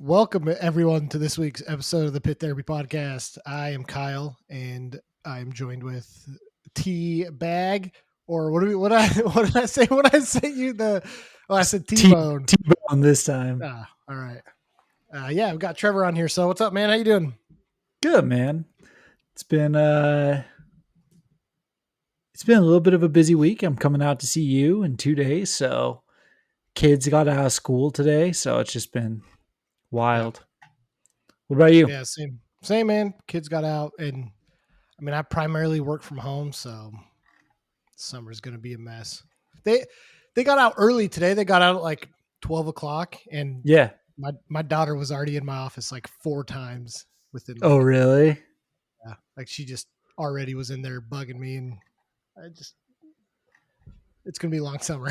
Welcome everyone to this week's episode of the Pit Therapy Podcast. I am Kyle, and I'm joined with T Bag, or what did I say when I sent you the? Oh, I said T-Bone. T-Bone this time. All right. Yeah, I've got Trevor on here. So what's up, man? How you doing? Good, man. It's been a little bit of a busy week. I'm coming out to see you in 2 days, so kids got out of school today, so it's just been wild. What about you? Yeah, same, man. Kids got out, and I mean, I primarily work from home, so summer's gonna be a mess. They got out early today. They got out at like 12 o'clock, and Yeah. my daughter was already in my office like 4 times within. Oh, really? Yeah, like she just already was in there bugging me, and it's gonna be a long summer.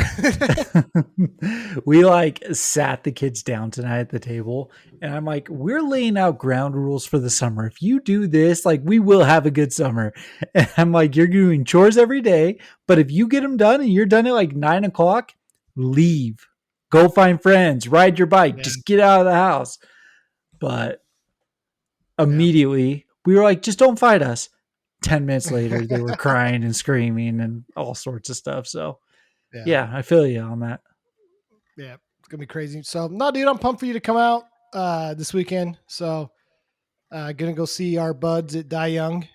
We like sat the kids down tonight at the table, and I'm like, we're laying out ground rules for the summer. If you do this, like, we will have a good summer. And I'm like, you're doing chores every day, but if you get them done and you're done at like 9 o'clock, leave, go find friends, ride your bike, just get out of the house. But immediately we were like, just don't fight us. 10 minutes later, they were crying and screaming and all sorts of stuff. So yeah, I feel you on that. Yeah, it's gonna be crazy. So no, dude, I'm pumped for you to come out this weekend. So gonna go see our buds at Die Young.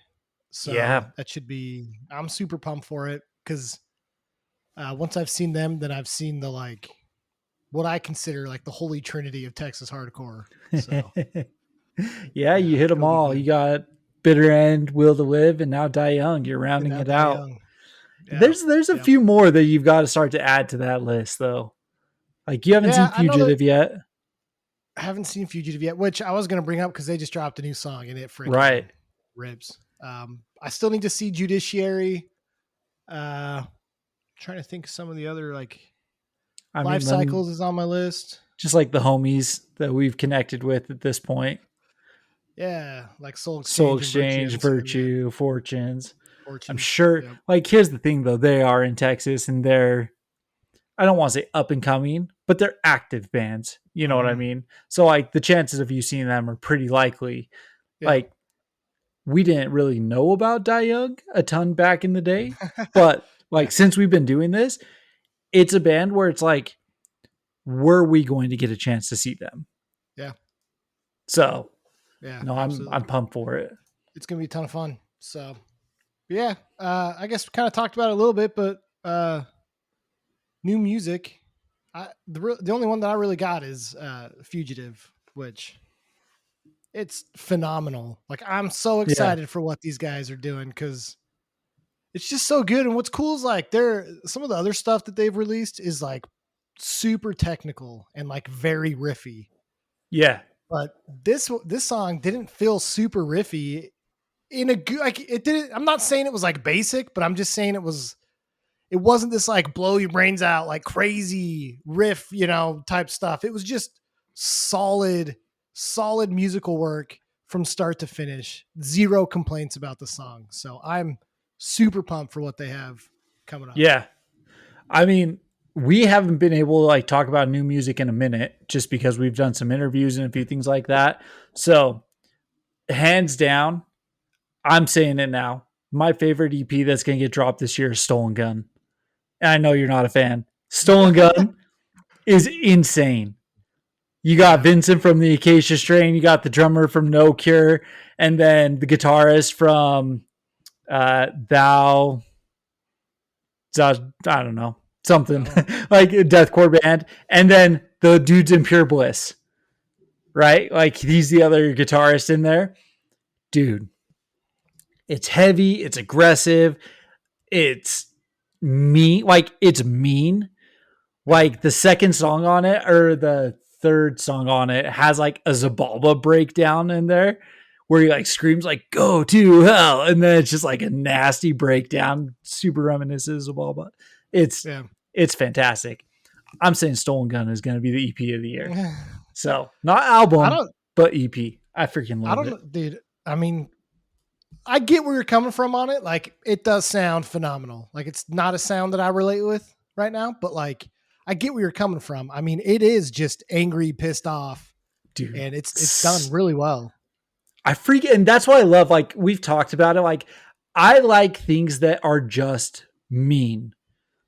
So that should be, I'm super pumped for it, because once I've seen them, then I've seen the, like, what I consider like the holy trinity of Texas hardcore. So yeah, you hit them all. You got Bitter End, Will to Live, and now Die Young. You're rounding it out. Yeah, there's a few more that you've got to start to add to that list, though. Like, you haven't seen Fugitive yet. I haven't seen Fugitive yet, which I was going to bring up because they just dropped a new song and it freaking rips. I still need to see Judiciary. Trying to think of some of the other, like, Life Cycles is on my list. Just like the homies that we've connected with at this point. Yeah, like Soul Exchange, Virtue, Fortunes. I'm sure. Yep. Like, here's the thing, though. They are in Texas, and they're, I don't want to say up and coming, but they're active bands. You know what I mean? So, like, the chances of you seeing them are pretty likely. Yeah. Like, we didn't really know about Die Young a ton back in the day, but like, since we've been doing this, it's a band where it's like, were we going to get a chance to see them? Yeah. So, no, I'm pumped for it. It's gonna be a ton of fun. So, yeah, I guess we kind of talked about it a little bit, but new music. The only one that I really got is Fugitive, which it's phenomenal. Like, I'm so excited for what these guys are doing, because it's just so good. And what's cool is, like, some of the other stuff that they've released is like super technical and like very riffy. Yeah. But this song didn't feel super riffy in a good, like, it didn't. I'm not saying it was like basic, but I'm just saying it wasn't this like blow your brains out, like crazy riff, type stuff. It was just solid musical work from start to finish. Zero complaints about the song. So I'm super pumped for what they have coming up. Yeah. I mean, we haven't been able to like talk about new music in a minute, just because we've done some interviews and a few things like that. So hands down, I'm saying it now, my favorite EP that's going to get dropped this year is Stolen Gun. And I know you're not a fan. Stolen Gun is insane. You got Vincent from the Acacia Strain. You got the drummer from No Cure. And then the guitarist from I don't know, something like a deathcore band. And then the dudes in Pure Bliss, right? Like, he's the other guitarist in there. Dude, it's heavy. It's aggressive. It's mean. Like, it's mean. Like, the second song on it, or the third song on it, has like a Zabalba breakdown in there where he like screams like "Go to hell," and then it's just like a nasty breakdown, super reminiscent of Zabalba. It's fantastic. I'm saying Stolen Gun is going to be the EP of the year. So, not album, but EP. I freaking love it. Dude. I mean, I get where you're coming from on it. Like, it does sound phenomenal. Like, it's not a sound that I relate with right now, but like, I get where you're coming from. I mean, it is just angry, pissed off, Dude. and it's done really well. And that's what I love. Like we've talked about it. Like I like things that are just mean,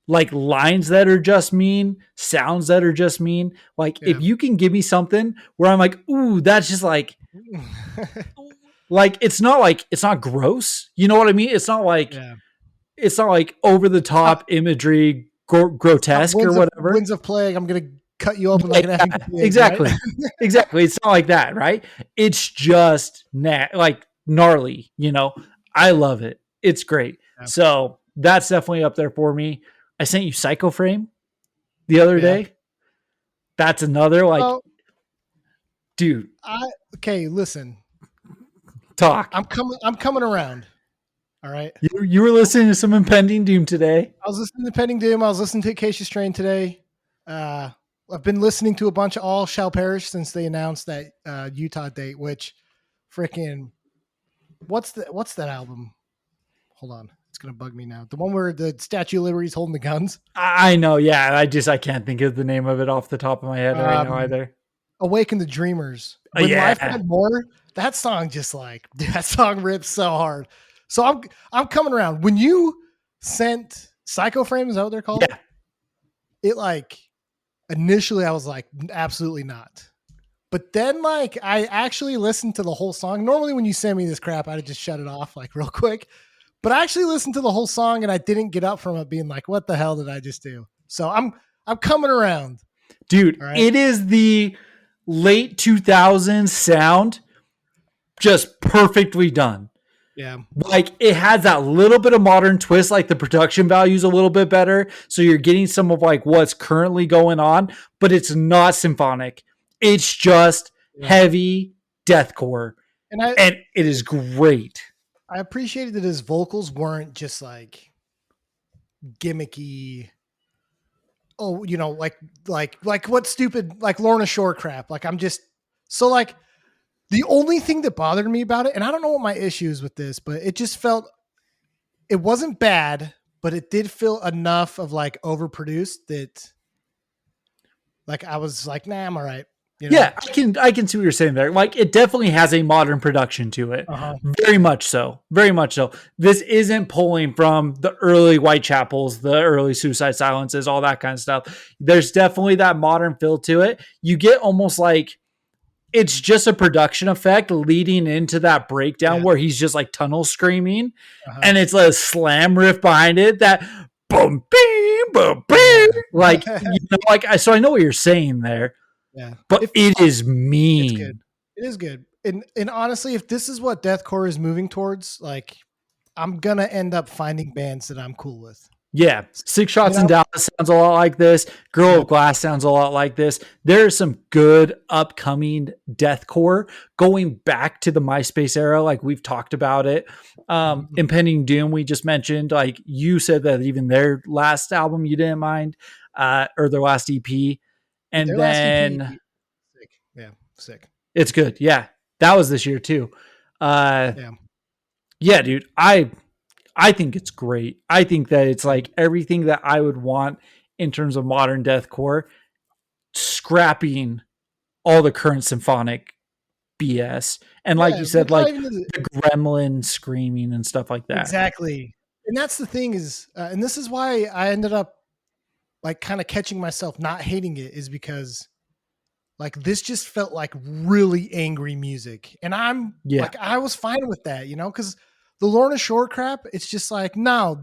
like lines that are just mean, sounds that are just mean. Like Yeah. if you can give me something where I'm like, ooh, that's just like it's not gross. You know what I mean? Yeah. It's not like over the top imagery, grotesque or whatever. Winds of plague. I'm gonna cut you open like an effing pig, exactly. right? Exactly. It's not like that, right? It's just like gnarly, you know. I love it. It's great. Yeah. So that's definitely up there for me. I sent you Psycho Frame the other day. That's another dude. Okay, listen. Talk. I'm coming around. All right. You were listening to some Impending Doom today. I was listening to Pending Doom. I was listening to Acacia Strain today. I've been listening to a bunch of All Shall Perish since they announced that Utah date, which freaking what's that album? Hold on. It's gonna bug me now. The one where the Statue of Liberty is holding the guns. I know, yeah. I can't think of the name of it off the top of my head right now either. Awaken the Dreamers. When Life Had More, that song just like that song rips so hard. So I'm coming around. When you sent Psycho Frame, is that what they're called? Yeah. It like initially I was like, absolutely not. But then like I actually listened to the whole song. Normally when you send me this crap, I'd just shut it off like real quick. But I actually listened to the whole song and I didn't get up from it being like, what the hell did I just do? So I'm coming around. Dude, right? It is the late 2000s sound just perfectly done. Yeah. Like it has that little bit of modern twist, like the production value is a little bit better. So you're getting some of like what's currently going on, but it's not symphonic. It's just heavy deathcore. And it is great. I appreciated that his vocals weren't just like gimmicky. Oh, you know, like what stupid, like Lorna Shore crap. Like I'm just so like the only thing that bothered me about it, and I don't know what my issue is with this, but it just felt, it wasn't bad, but it did feel enough of like overproduced that like I was like, nah, I'm all right. You know? Yeah, I can see what you're saying there. Like it definitely has a modern production to it. Very much so. Very much so. This isn't pulling from the early Whitechapels, the early Suicide Silences, all that kind of stuff. There's definitely that modern feel to it. You get almost like it's just a production effect leading into that breakdown where he's just like tunnel screaming and it's like a slam riff behind it that boom, bing, boom, bing. Like, you know, like, so I know what you're saying there. Yeah. But it is mean. It's good. It is good. And honestly, if this is what deathcore is moving towards, like I'm going to end up finding bands that I'm cool with. Yeah. Six Shots in Dallas sounds a lot like this. Girl of Glass sounds a lot like this. There's some good upcoming deathcore going back to the MySpace era. Like we've talked about it. Impending Doom, we just mentioned, like you said that even their last album you didn't mind, or their last EP. And their then EP, sick. Yeah. Sick. It's good. Yeah. That was this year too. Yeah, dude. I think it's great. I think that it's like everything that I would want in terms of modern deathcore, scrapping all the current symphonic BS. And like you said, like the gremlin screaming and stuff like that. Exactly. And that's the thing is, and this is why I ended up like kind of catching myself not hating it, is because like this just felt like really angry music. And I'm like, I was fine with that, you know, because the Lorna Shore crap, it's just like, no,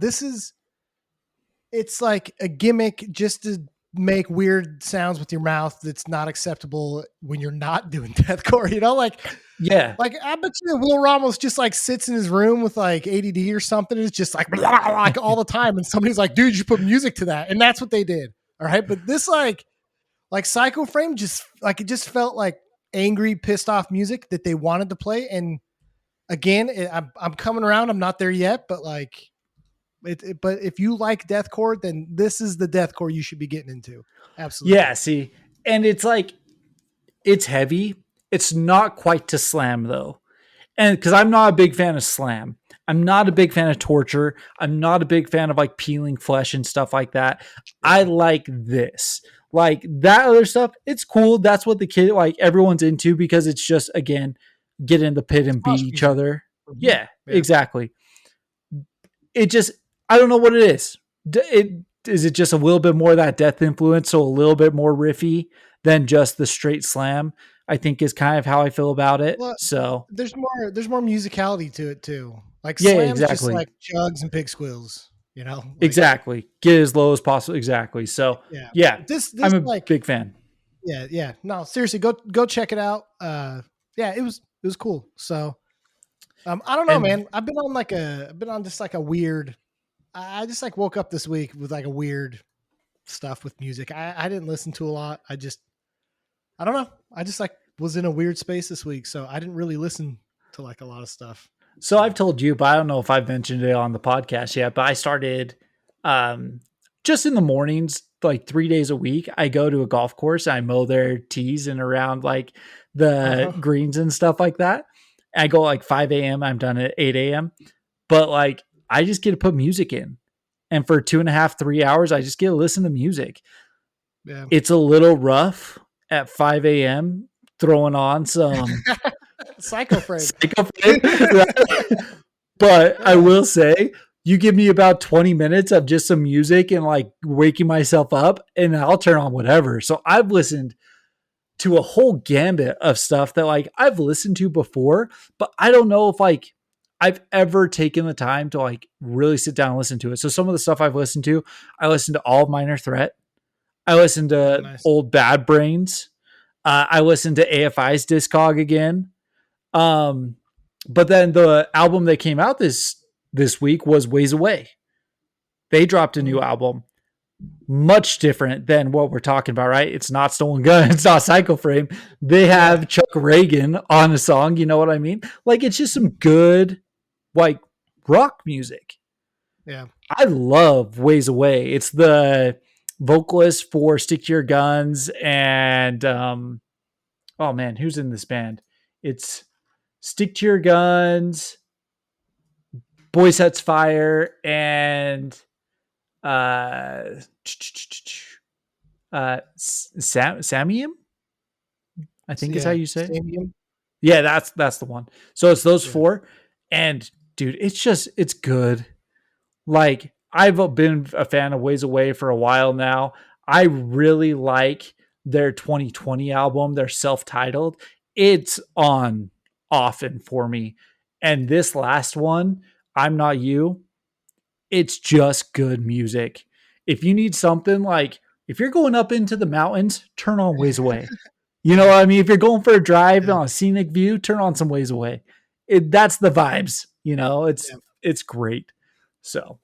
it's like a gimmick just to make weird sounds with your mouth that's not acceptable when you're not doing deathcore, you know? Like, like I bet you Will Ramos just like sits in his room with like ADD or something. And it's just like, blah, blah, like all the time. And somebody's like, dude, you put music to that. And that's what they did. All right. But this like Psycho Frame just like, it just felt like angry, pissed off music that they wanted to play. And again, I'm coming around. I'm not there yet, but like, but if you like deathcore, then this is the deathcore you should be getting into. Absolutely. Yeah. See, and it's like, it's heavy. It's not quite to slam though. And because I'm not a big fan of slam, I'm not a big fan of torture. I'm not a big fan of like peeling flesh and stuff like that. I Yeah. like this. Like that other stuff, it's cool. That's what the kid, like everyone's into because it's just, again, get in the pit and beat Mosh each music. other. Mhm. Yeah, Yeah. exactly. It just, I don't know what it is. Is it just a little bit more of that death influence, so a little bit more riffy than just the straight slam? I think is kind of how I feel about it. Well, So there's more musicality to it too. Like yeah, Slam's just exactly. like chugs and pig squeals, like Exactly. Get as low as possible. Exactly. So yeah. yeah, This I'm a like big fan. yeah, yeah. No, seriously, go check it out. Yeah, it was cool. So I don't know, And man. I've been on just like a weird I just like woke up this week with like a weird stuff with music. I didn't listen to a lot. I don't know. I just like was in a weird space this week, so I didn't really listen to like a lot of stuff. so So I've told you, but I don't know if I've mentioned it on the podcast yet, but I started um just in the mornings, like 3 days a week, I go to a golf course and I mow their tees and around like the uh-huh. greens and stuff like that. I go like 5 a.m. I'm done at 8 a.m. But like I just get to put music in. And for 2.5, 3 hours, I just get to listen to music. Yeah. It's a little rough at 5 a.m. throwing on some Psycho frame. psycho frame, right? But I Yeah. will say, you give me about 20 minutes of just some music and like waking myself up, and I'll turn on whatever. So I've listened to a whole gambit of stuff that like I've listened to before, but I don't know if like I've ever taken the time to like really sit down and listen to it. So some of the stuff I've listened to, I listened to all of Minor Threat. I listened Oh, to nice. old Bad Brains. I listened to AFI's Discog again. Um, but then the album that came out this week was Ways Away. They dropped a new Mm, album, much different than what we're talking about, right? It's not Stolen Gun, it's not Psycho Frame. They yeah. have Chuck Reagan on a song, you know what I mean? Like it's just some good like rock music. Yeah. I love Ways Away. It's the vocalist for Stick to Your Guns and oh man, who's in this band? It's Stick to Your Guns, Boy Sets Fire, and uh Samium, I think is how Yeah. you say it. Stadium. Yeah, that's the one. So it's those Yeah. four, and dude, it's good. Like I've been a fan of Ways Away for a while now. I really like their 2020 album, their self-titled. It's on often for me. And this last one, I'm Not You, it's just good music. If you need something like if you're going up into the mountains, turn on Ways Away. You know Yeah. what I mean? If you're going for a drive Yeah. on a scenic view, turn on some Ways Away. That's the vibes. You know, Yeah. it's great. So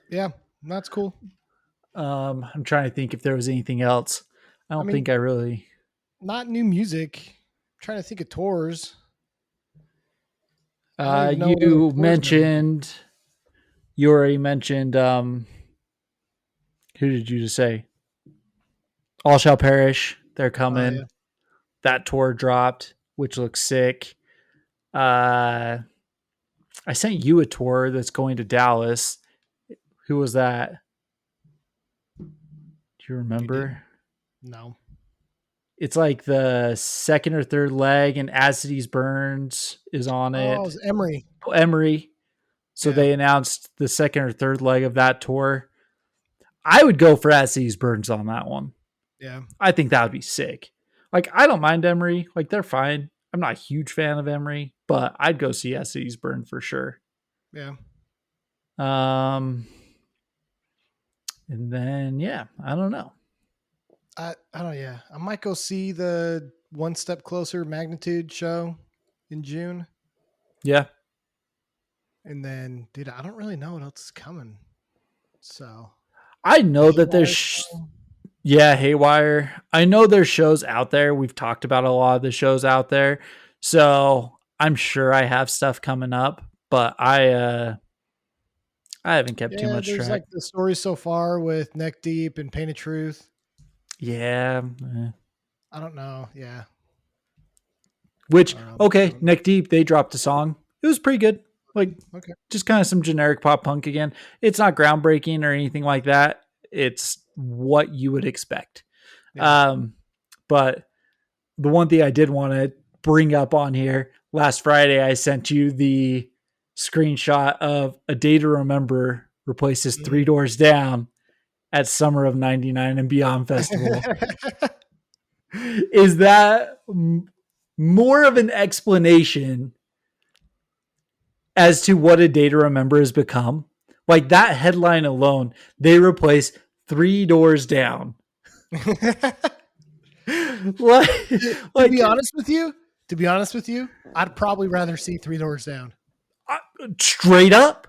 Yeah. That's cool. I'm trying to think if there was anything else. I I don't mean, think I really. not new music. I'm trying to think of tours. I don't even know what other You tours there might be. mentioned. You already mentioned. Who did you just say? All Shall Perish. They're Oh yeah. coming. That tour dropped, which looks sick. Uh, I sent you a tour that's going to Dallas. Who was that? Do you You did? remember? No. It's like the second or third leg, and As Cities Burns is on Oh, it it. was Emery. Oh, Emery. So Yeah. they announced the second or third leg of that tour. I would go for As Cities Burns on that one. Yeah. I think that would be sick. Like I don't mind Emery. Like they're fine. I'm not a huge fan of Emery, but I'd go see As Cities Burn for sure. Yeah. Um, and then yeah, I don't know. I don't. Yeah. I might go see the One Step Closer Magnitude show in June, Yeah, and then, dude, I don't really know what else is coming. So I the know that there's Haywire show. yeah, Haywire. I know there's shows out there. We've talked about a lot of the shows out there. So I'm sure I have stuff coming up, but I haven't kept too Yeah, much there's track. like the story so far with Neck Deep and Pain of Truth. Yeah. I don't know. Yeah. Which, I don't know. okay, Neck Deep, they dropped a song. It was pretty good. Like, Okay. just kind of some generic pop punk again. It's not groundbreaking or anything like that. It's what you would expect. Yeah. But the one thing I did want to bring up on here, last Friday, I sent you the screenshot of A Day to Remember replaces Three Doors Down at Summer of 99 and Beyond Festival. Is that more of an explanation as to what A Day to Remember has become? Like that headline alone, they replace Three Doors Down. What? To be honest with you, I'd probably rather see Three Doors Down. Straight up,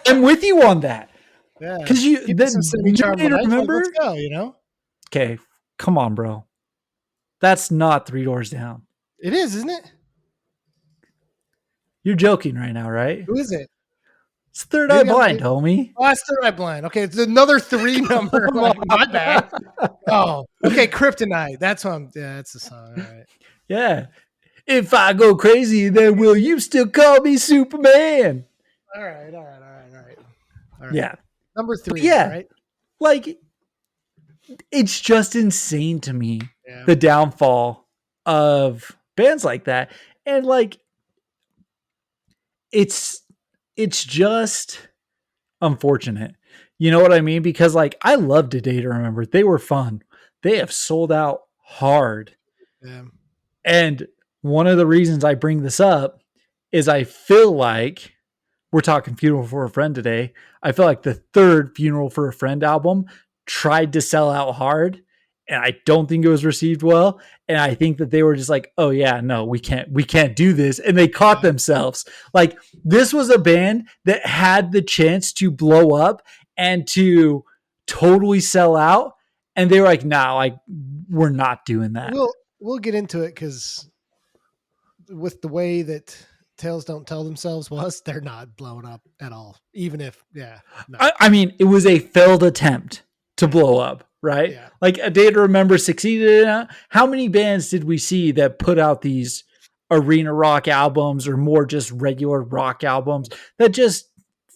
I'm with you on that. Yeah, because you give me some semi-charmed life, remember. Like, let's go. You know. Okay, come on, bro. That's not Three Doors Down. It is, isn't it? You're joking right now, right? Who is it? It's Third Eye Blind, homie. Oh, it's Third Eye Blind. Okay, it's another 3 number. My bad. Oh, okay, Kryptonite. That's what I'm. Yeah, that's the song. All right. Yeah. If I go crazy, then will you still call me Superman? All right. Yeah. Number 3. Yeah. Right? Like, it's just insane to me, Yeah. the downfall of bands like that. And like, it's just unfortunate. You know what I mean? Because like, I loved A Day to Remember. They were fun. They have sold out hard. Yeah. And one of the reasons I bring this up is I feel like we're talking Funeral for a Friend today. I feel like the third Funeral for a Friend album tried to sell out hard, and I don't think it was received well. And I think that they were just like, oh yeah, no, we can't do this. And they caught themselves. Like, this was a band that had the chance to blow up and to totally sell out. And they were like, nah, like, we're not doing that. We'll get into it because with the way that Tales Don't Tell Themselves was, they're not blowing up at all. Even if, yeah. No. I mean, it was a failed attempt to blow up, right? Yeah. Like A Day to Remember succeeded. How many bands did we see that put out these arena rock albums or more just regular rock albums that just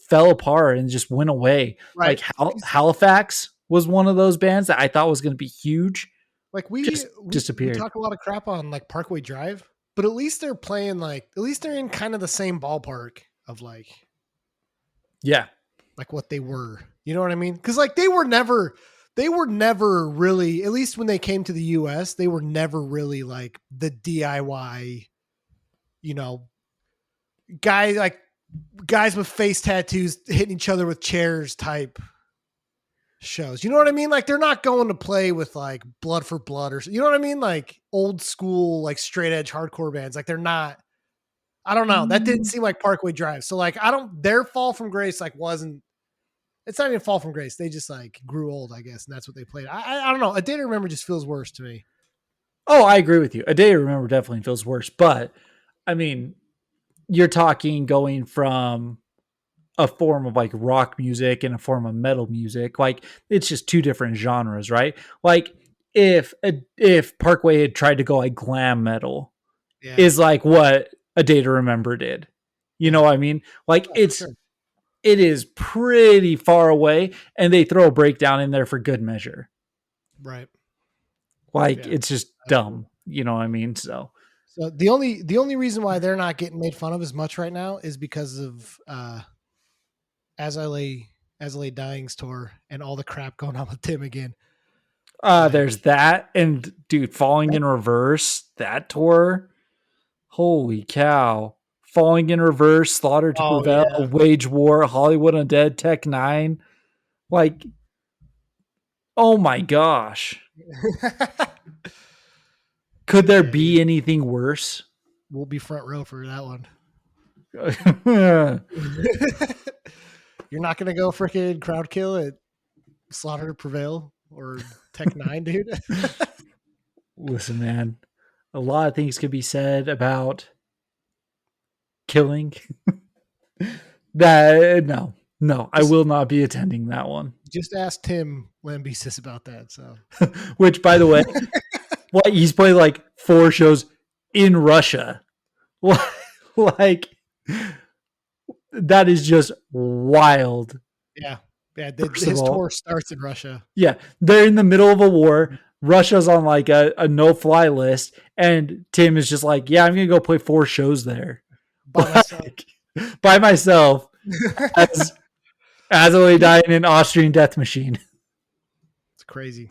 fell apart and just went away? Right. Like Halifax was one of those bands that I thought was going to be huge. Like we disappeared. We talk a lot of crap on like Parkway Drive, but at least they're playing like, at least they're in kind of the same ballpark of like, yeah, like what they were. You know what I mean? Because like they were never really, at least when they came to the US, they were never really like the DIY, you know, guys with face tattoos hitting each other with chairs type shows. You know what I mean? Like they're not going to play with like Blood for Blood or, you know what I mean? Like old school, like straight edge hardcore bands. Like they're not, I don't know. That didn't seem like Parkway Drive. So like, their Fall from Grace like wasn't, it's not even Fall from Grace. They just like grew old, I guess. And that's what they played. I don't know. A Day to Remember just feels worse to me. Oh, I agree with you. A Day to Remember definitely feels worse. But I mean, you're talking going from a form of like rock music and a form of metal music. Like it's just two different genres, right? Like if Parkway had tried to go like glam metal, is like what A Day to Remember did. You know what I mean? Like it is pretty far away, and they throw a breakdown in there for good measure. Right. Like it's just dumb. You know what I mean? So the only reason why they're not getting made fun of as much right now is because of As I Lay Dying's tour and all the crap going on with Tim again. There's that, and dude, Falling in Reverse, that tour. Holy cow. Falling in Reverse, Slaughter to Prevail, Wage War, Hollywood Undead, Tech 9. Like, oh my gosh. Could there be anything worse? We'll be front row for that one. You're not going to go freaking crowd kill at Slaughter to Prevail or Tech 9, dude? Listen, man, a lot of things could be said about killing. No, I will not be attending that one. Just ask Tim Lambesis about that. So, which, by the way, he's played like 4 shows in Russia. Like that is just wild. Yeah. Yeah. First of His all, tour starts in Russia. yeah, they're in the middle of a war. Russia's on like a no-fly list, and Tim is just like, "Yeah, I'm gonna go play 4 shows there By myself. by myself as I lay dying in an Austrian death machine." It's crazy.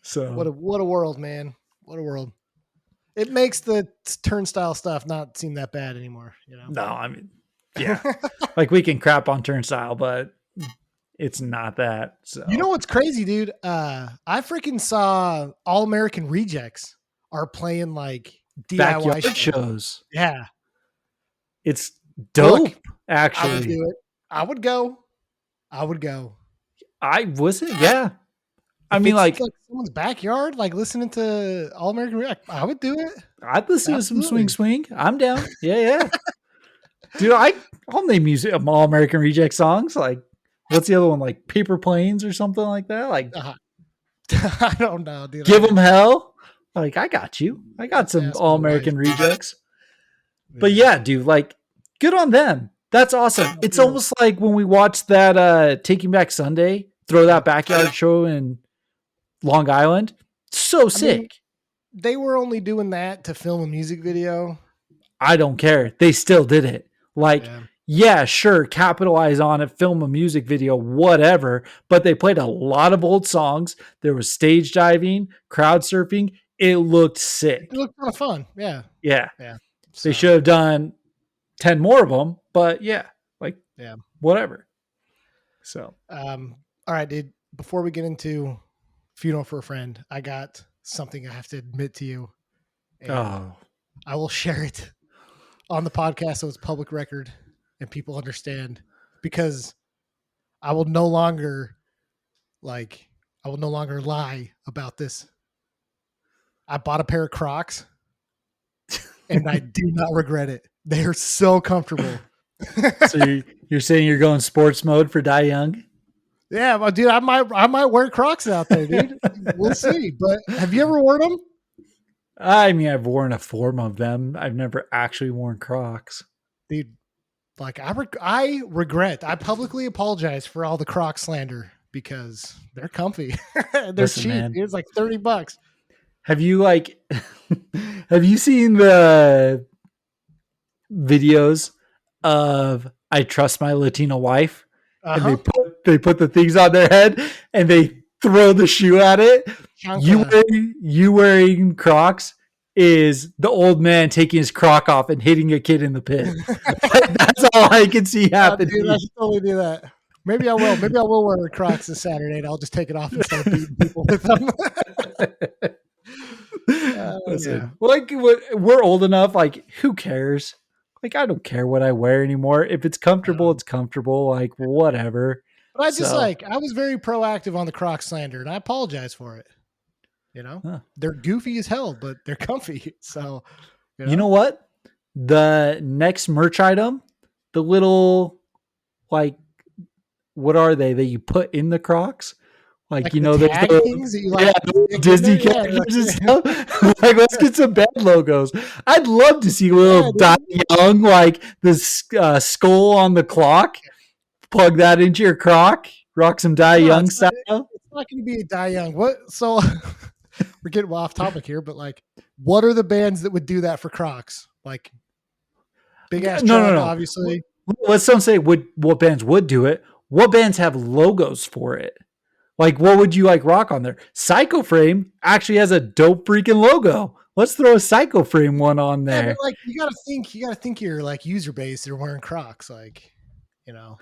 So What a world, man. What a world. It makes the turnstile stuff not seem that bad anymore, you know? no, I mean, yeah, like we can crap on Turnstile, but it's not that. So You know what's crazy, dude? I freaking saw All American Rejects are playing like DIY backyard shows. shows. Yeah. It's dope. Look, I would actually, do it. I would go. I wasn't. Yeah, I If mean, it's like someone's backyard, like listening to All American Rejects, I would do it. I'd listen to some Absolutely. swing. I'm down. Yeah. Dude, I'll name music All American Reject songs. Like, what's the other one? Like Paper Planes or something like that. Like, I don't know, dude. Give Them Hell. Like, I got you. I got some Ask my All American wife. Rejects. But yeah, dude, like, good on them. That's awesome. It's Yeah. almost like when we watched that Taking Back Sunday, throw that backyard show in Long Island. So sick. They were only doing that to film a music video. I don't care. They still did it. Like, yeah, sure, capitalize on it, film a music video, whatever. But they played a lot of old songs. There was stage diving, crowd surfing. It looked sick. It looked kind of fun. Yeah. Yeah. So, They should have done 10 more of them, but yeah, like, Yeah. whatever. So, all right, dude. Before we get into Funeral for a Friend, I got something I have to admit to you. And I will share it on the podcast so it's public record and people understand, because I will no longer lie about this. I bought a pair of Crocs and I do not regret it. They are so comfortable. so you're saying you're going sports mode for Die Young? Yeah, well, dude, I might wear Crocs out there, dude. We'll see. But have you ever worn them? I mean, I've worn a form of them. I've never actually worn Crocs. Dude, like I regret. I publicly apologize for all the Croc slander because they're comfy. They're Listen, cheap. man. It's like $30. Have you have you seen the videos of I Trust My Latina Wife? Uh-huh. And they put the things on their head and they throw the shoe at it. You wearing Crocs is the old man taking his Croc off and hitting a kid in the pit. That's all I can see happening. Dude, I should totally do that. Maybe I will. Maybe I will wear Crocs this Saturday and I'll just take it off and start beating people with them. Listen, like we're old enough. Like, who cares? Like, I don't care what I wear anymore. If it's comfortable, it's comfortable. Like, whatever. But I just I was very proactive on the Croc slander, and I apologize for it. You know, they're goofy as hell, but they're comfy. So, you know what? The next merch item, the little, like, what are they that you put in the Crocs? Like you know, there's things that you like, Disney characters and stuff. Like, let's get some band logos. I'd love to see little Die Young, like the skull on the clock. Plug that into your Croc. Rock some Die Young style. It's not going to be a Die Young. What? So we're getting off topic here, but like, what are the bands that would do that for Crocs? Like, Big Ass Truck, obviously. Let's don't say what bands would do it. What bands have logos for it? Like, what would you like rock on there? Psycho Frame actually has a dope freaking logo. Let's throw a Psycho Frame one on there. Yeah, but like, you gotta think your like user base are wearing Crocs, like, you know.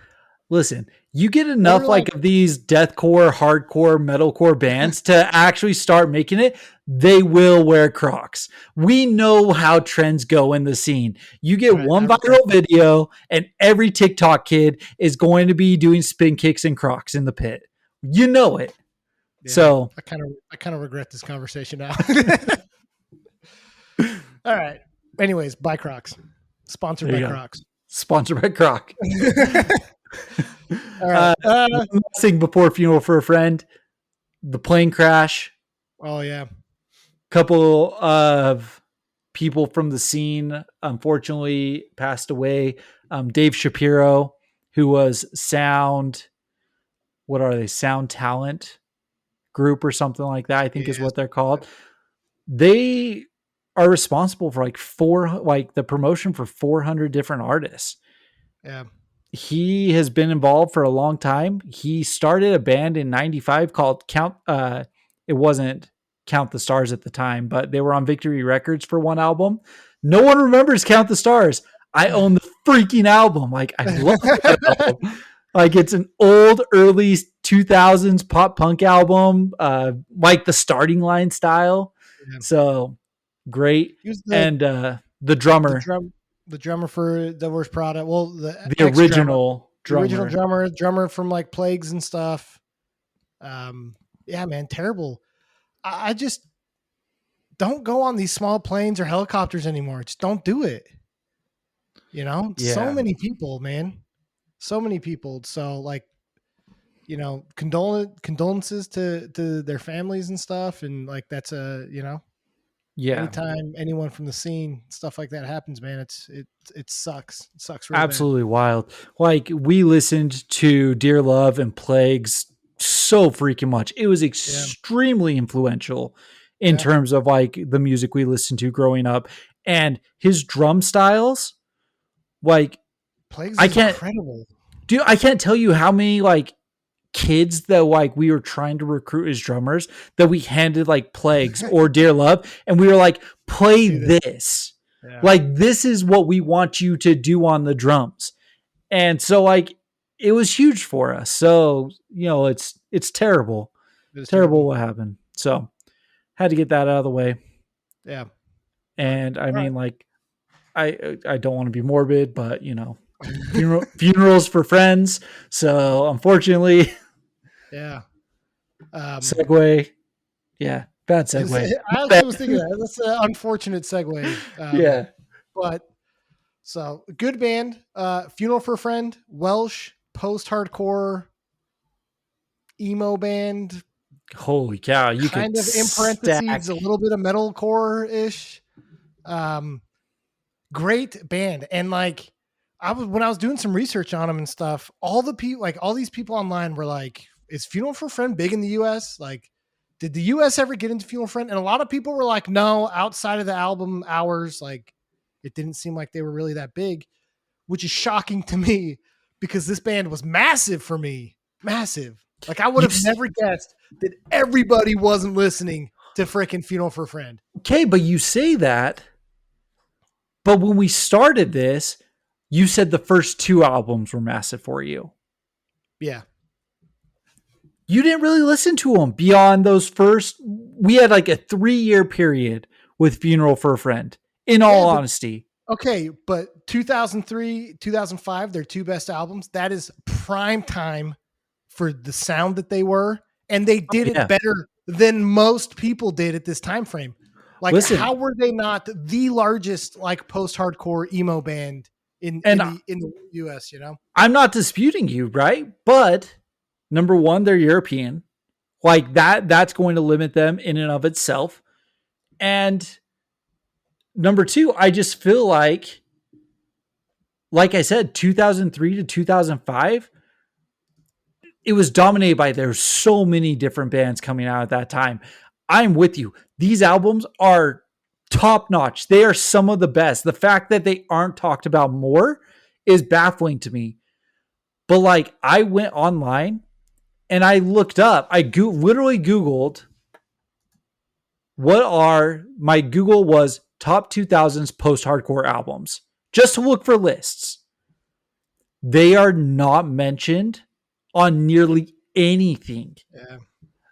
Listen, you get enough like of these deathcore, hardcore, metalcore bands to actually start making it, they will wear Crocs. We know how trends go in the scene. You get one viral video and every TikTok kid is going to be doing spin kicks and Crocs in the pit. You know it. Yeah, so I kind of regret this conversation now. All right. Anyways, buy Crocs. Sponsored by Crocs. Sponsored by Croc. All right. One thing before Funeral for a Friend, the plane crash. Oh yeah. Couple of people from the scene unfortunately passed away. Dave Shapiro, who was what are they? Sound Talent Group or something like that, I think is Yeah. what they're called. They are responsible for the promotion for 400 different artists. Yeah. He has been involved for a long time. He started a band in 95 called it wasn't Count the Stars at the time, but they were on Victory Records for one album. No one remembers Count the Stars. I own the freaking album. Like, I love that album. Like, it's an old early 2000s pop punk album, like the Starting Line style. Yeah. So great. He was And the drummer, the drummer for the Worst Product. Well, the original drummer from like Plagues and stuff. Yeah, man, terrible. I just don't go on these small planes or helicopters anymore. Just don't do it. You know, so many people, man, so many people. So like, you know, condolences to their families and stuff. And like, that's anytime anyone from the scene, stuff like that happens, man, it sucks. It sucks. Really absolutely bad. Wild. Like, we listened to Dear Love and Plagues so freaking much. It was extremely influential in terms of like the music we listened to growing up, and his drum styles. Like, Plagues is incredible. Dude, I can't tell you how many like kids that like we were trying to recruit as drummers that we handed like Plagues or Dear Love, and we were like, play this. Yeah. Like, this is what we want you to do on the drums. And so like, it was huge for us. So, you know, it's terrible. It's terrible what happened. So had to get that out of the way. Yeah. And I mean, like, I don't want to be morbid, but you know, funerals for friends. So unfortunately, yeah. Segue. Yeah. Bad segue. I was thinking that's an unfortunate segue. Yeah. But so good band, Funeral for a Friend, Welsh post-hardcore emo band. Holy cow. You kind of in parentheses, a little bit of metalcore-ish. Great band. And like, when I was doing some research on them and stuff, all these people online were like, is Funeral for a Friend big in the US? Like, did the US ever get into Funeral for a Friend? And a lot of people were like, no, outside of the album Hours, like, it didn't seem like they were really that big, which is shocking to me because this band was massive for me. Massive. Like, I would have never guessed that everybody wasn't listening to freaking Funeral for a Friend. Okay, but you say that, but when we started this, you said the first two albums were massive for you. Yeah. You didn't really listen to them beyond those first. We had like a 3-year period with Funeral for a Friend, in all honesty. Okay, but 2003, 2005, their two best albums, that is prime time for the sound that they were, and they did it better than most people did at this time frame. Like, how were they not the largest like post-hardcore emo band in the US, you know? I'm not disputing you, right? But number one, they're European. Like, that's going to limit them in and of itself. And number two, I just feel like I said, 2003 to 2005, it was dominated by, there's so many different bands coming out at that time. I'm with you. These albums are top notch. They are some of the best. The fact that they aren't talked about more is baffling to me. But like, I went online and I looked up, literally Googled, my Google was top 2000s post-hardcore albums, just to look for lists. They are not mentioned on nearly anything. Yeah.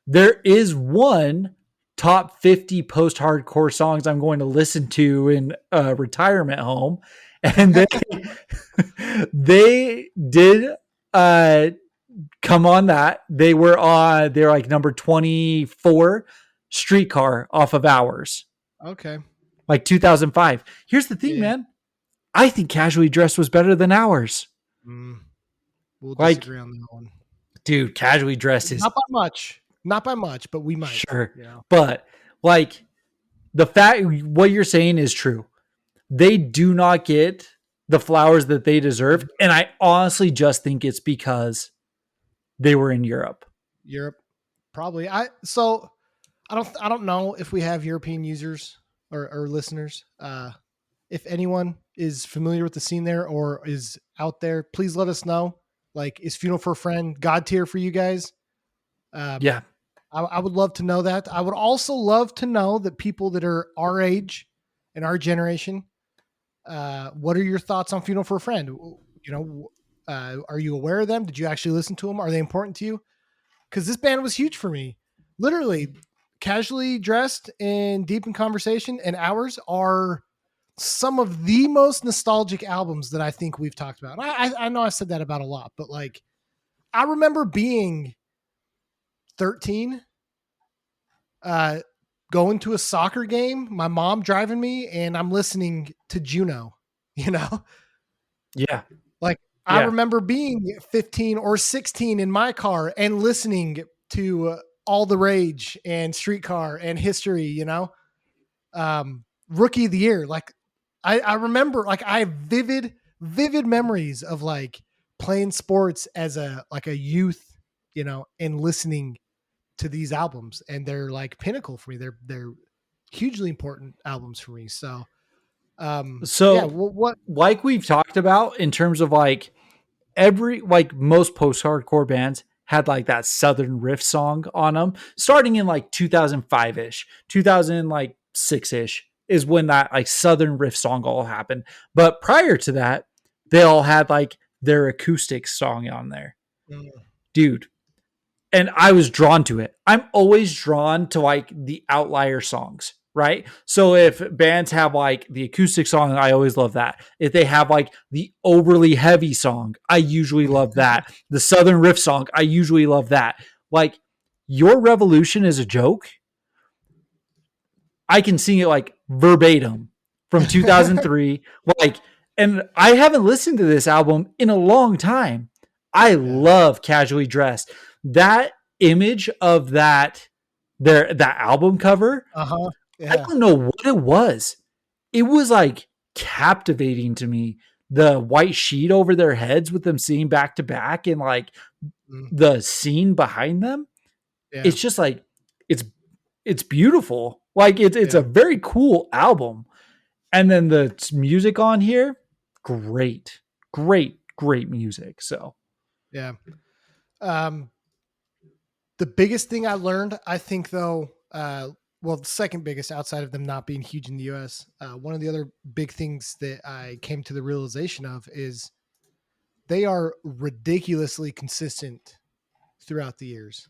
There is one top 50 post-hardcore songs I'm going to listen to in a retirement home. And they did come on that. They're like number 24, Streetcar off of Hours. Okay. Like 2005. Here's the thing, man. I think Casually Dressed was better than Hours. We'll disagree on that one. Dude, Casually Dressed is not by much, but we might. Sure. You know? But like, the fact what you're saying is true. They do not get the flowers that they deserve, and I honestly just think it's because they were in Europe. Europe, probably. I don't know if we have European users or listeners. If anyone is familiar with the scene there or is out there, please let us know. Like, is Funeral for a Friend God tier for you guys? Yeah. I would love to know that. I would also love to know that people that are our age and our generation, what are your thoughts on Funeral for a Friend? You know, are you aware of them? Did you actually listen to them? Are they important to you? Because this band was huge for me. Literally, Casually Dressed and Deep in Conversation and Hours are some of the most nostalgic albums that I think we've talked about. I know I said that about a lot, but like, I remember being 13, going to a soccer game, my mom driving me, and I'm listening to Juno, you know? Yeah. Like, I remember being 15 or 16 in my car and listening to All the Rage and Streetcar and History, you know? Rookie of the Year. Like, I remember, like, I have vivid memories of like playing sports as a youth, you know, and listening to these albums, and they're like pinnacle for me. They're hugely important albums for me. So, yeah, what like we've talked about in terms of like most post-hardcore bands had like that Southern riff song on them, starting in like 2005-ish, 2006-ish is when that like Southern riff song all happened. But prior to that, they all had like their acoustic song on there. Dude. And I was drawn to it. I'm always drawn to like the outlier songs, right? So if bands have like the acoustic song, I always love that. If they have like the overly heavy song, I usually love that. The Southern riff song, I usually love that. Like, Your Revolution is a Joke. I can sing it like verbatim from 2003. Like, and I haven't listened to this album in a long time. I love Casually Dressed. That image of that album cover, yeah. I don't know what it was. It was like captivating to me. The white sheet over their heads with them sitting back to back and like the scene behind them. Yeah. It's just like it's beautiful. Like it's a very cool album. And then the music on here, great music. So yeah. The biggest thing I learned, I think, though, well, the second biggest outside of them not being huge in the US, one of the other big things that I came to the realization of is they are ridiculously consistent throughout the years.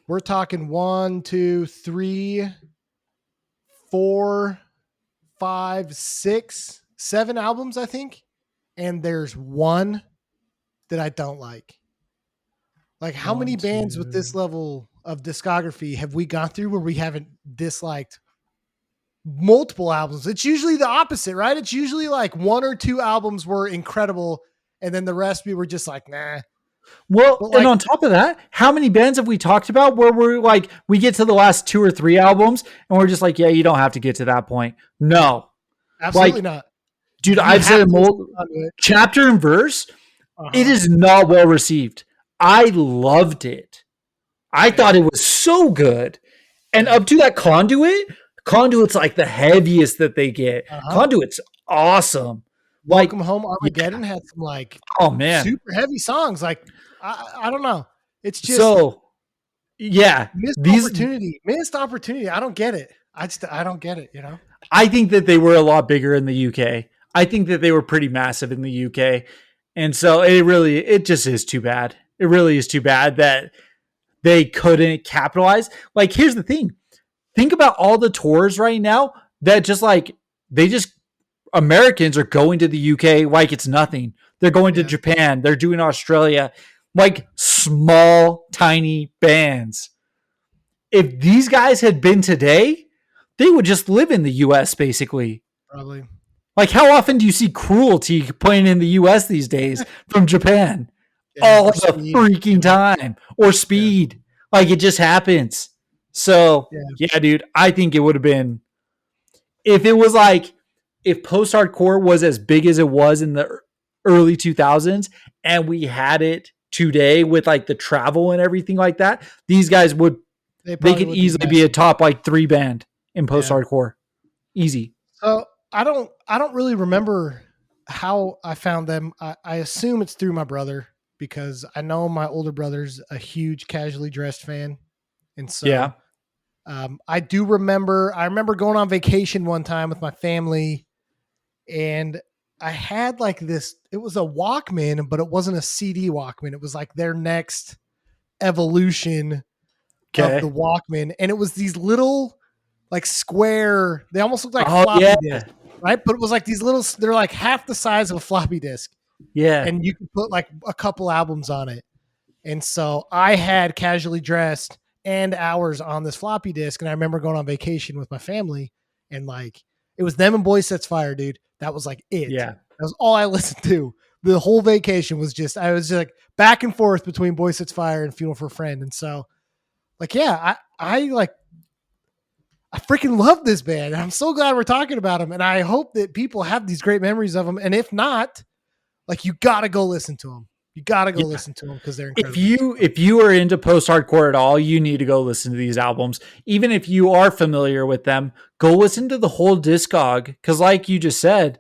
We're talking 1, 2, 3, 4, 5, 6, 7 albums, I think. And there's one that I don't like. Like, how many bands with this level of discography have we gone through where we haven't disliked multiple albums? It's usually the opposite, right? It's usually like 1 or 2 albums were incredible, and then the rest we were just like, nah. Well, and on top of that, how many bands have we talked about where we're like, we get to the last 2 or 3 albums and we're just like, yeah, you don't have to get to that point. No, absolutely not. Dude, I've said chapter and verse. It is not well received. I loved it. I thought it was so good. And up to that Conduit's like the heaviest that they get. Conduit's awesome. Welcome Home Armageddon had some like, oh man, super heavy songs. Like, I don't know. It's just so, yeah, missed opportunity. I don't get it. I don't get it. You know, I think that they were a lot bigger in the UK. I think that they were pretty massive in the UK. And so it just is too bad. It really is too bad that they couldn't capitalize. Like, here's the thing. Think about all the tours right now that just like, Americans are going to the UK like it's nothing. They're going to Japan. They're doing Australia, like small, tiny bands. If these guys had been today, they would just live in the US basically. Probably. Like, how often do you see Cruelty playing in the US these days from Japan? All the freaking time. Or Speed. Like, it just happens. So, yeah, dude, I think it would have been if it was like if post hardcore was as big as it was in the early 2000s and we had it today with like the travel and everything like that, these guys would they probably could would be easily be a massive. top like 3 band in post Yeah. hardcore. Easy. So I don't really remember how I found them. I assume it's through my brother because I know my older brother's a huge Casually Dressed fan, and Yeah. so I do remember. I remember going on vacation one time with my family, and I had like this. It was a Walkman, but it wasn't a CD Walkman. It was like their next evolution of the Okay. Walkman, and it was these little like square. They almost looked like Oh floppy yeah. disks, right? But it was like these little. They're like half the size of a floppy disk, Yeah. and you could put like a couple albums on it. And so I had Casually Dressed and Hours on this floppy disk, and I remember going on vacation with my family, and like it was them and Boy Sets Fire, dude. That was like it. Yeah. That was all I listened to. The whole vacation was just I was just like back and forth between Boy Sets Fire and Funeral for a Friend, and so like yeah, I like I freaking love this band. And I'm so glad we're talking about them. And I hope that people have these great memories of them. And if not, like you got to go listen to them. You got to go Yeah. listen to them because they're If incredible. you are into post hardcore at all, you need to go listen to these albums. Even if you are familiar with them, go listen to the whole discog because, like you just said,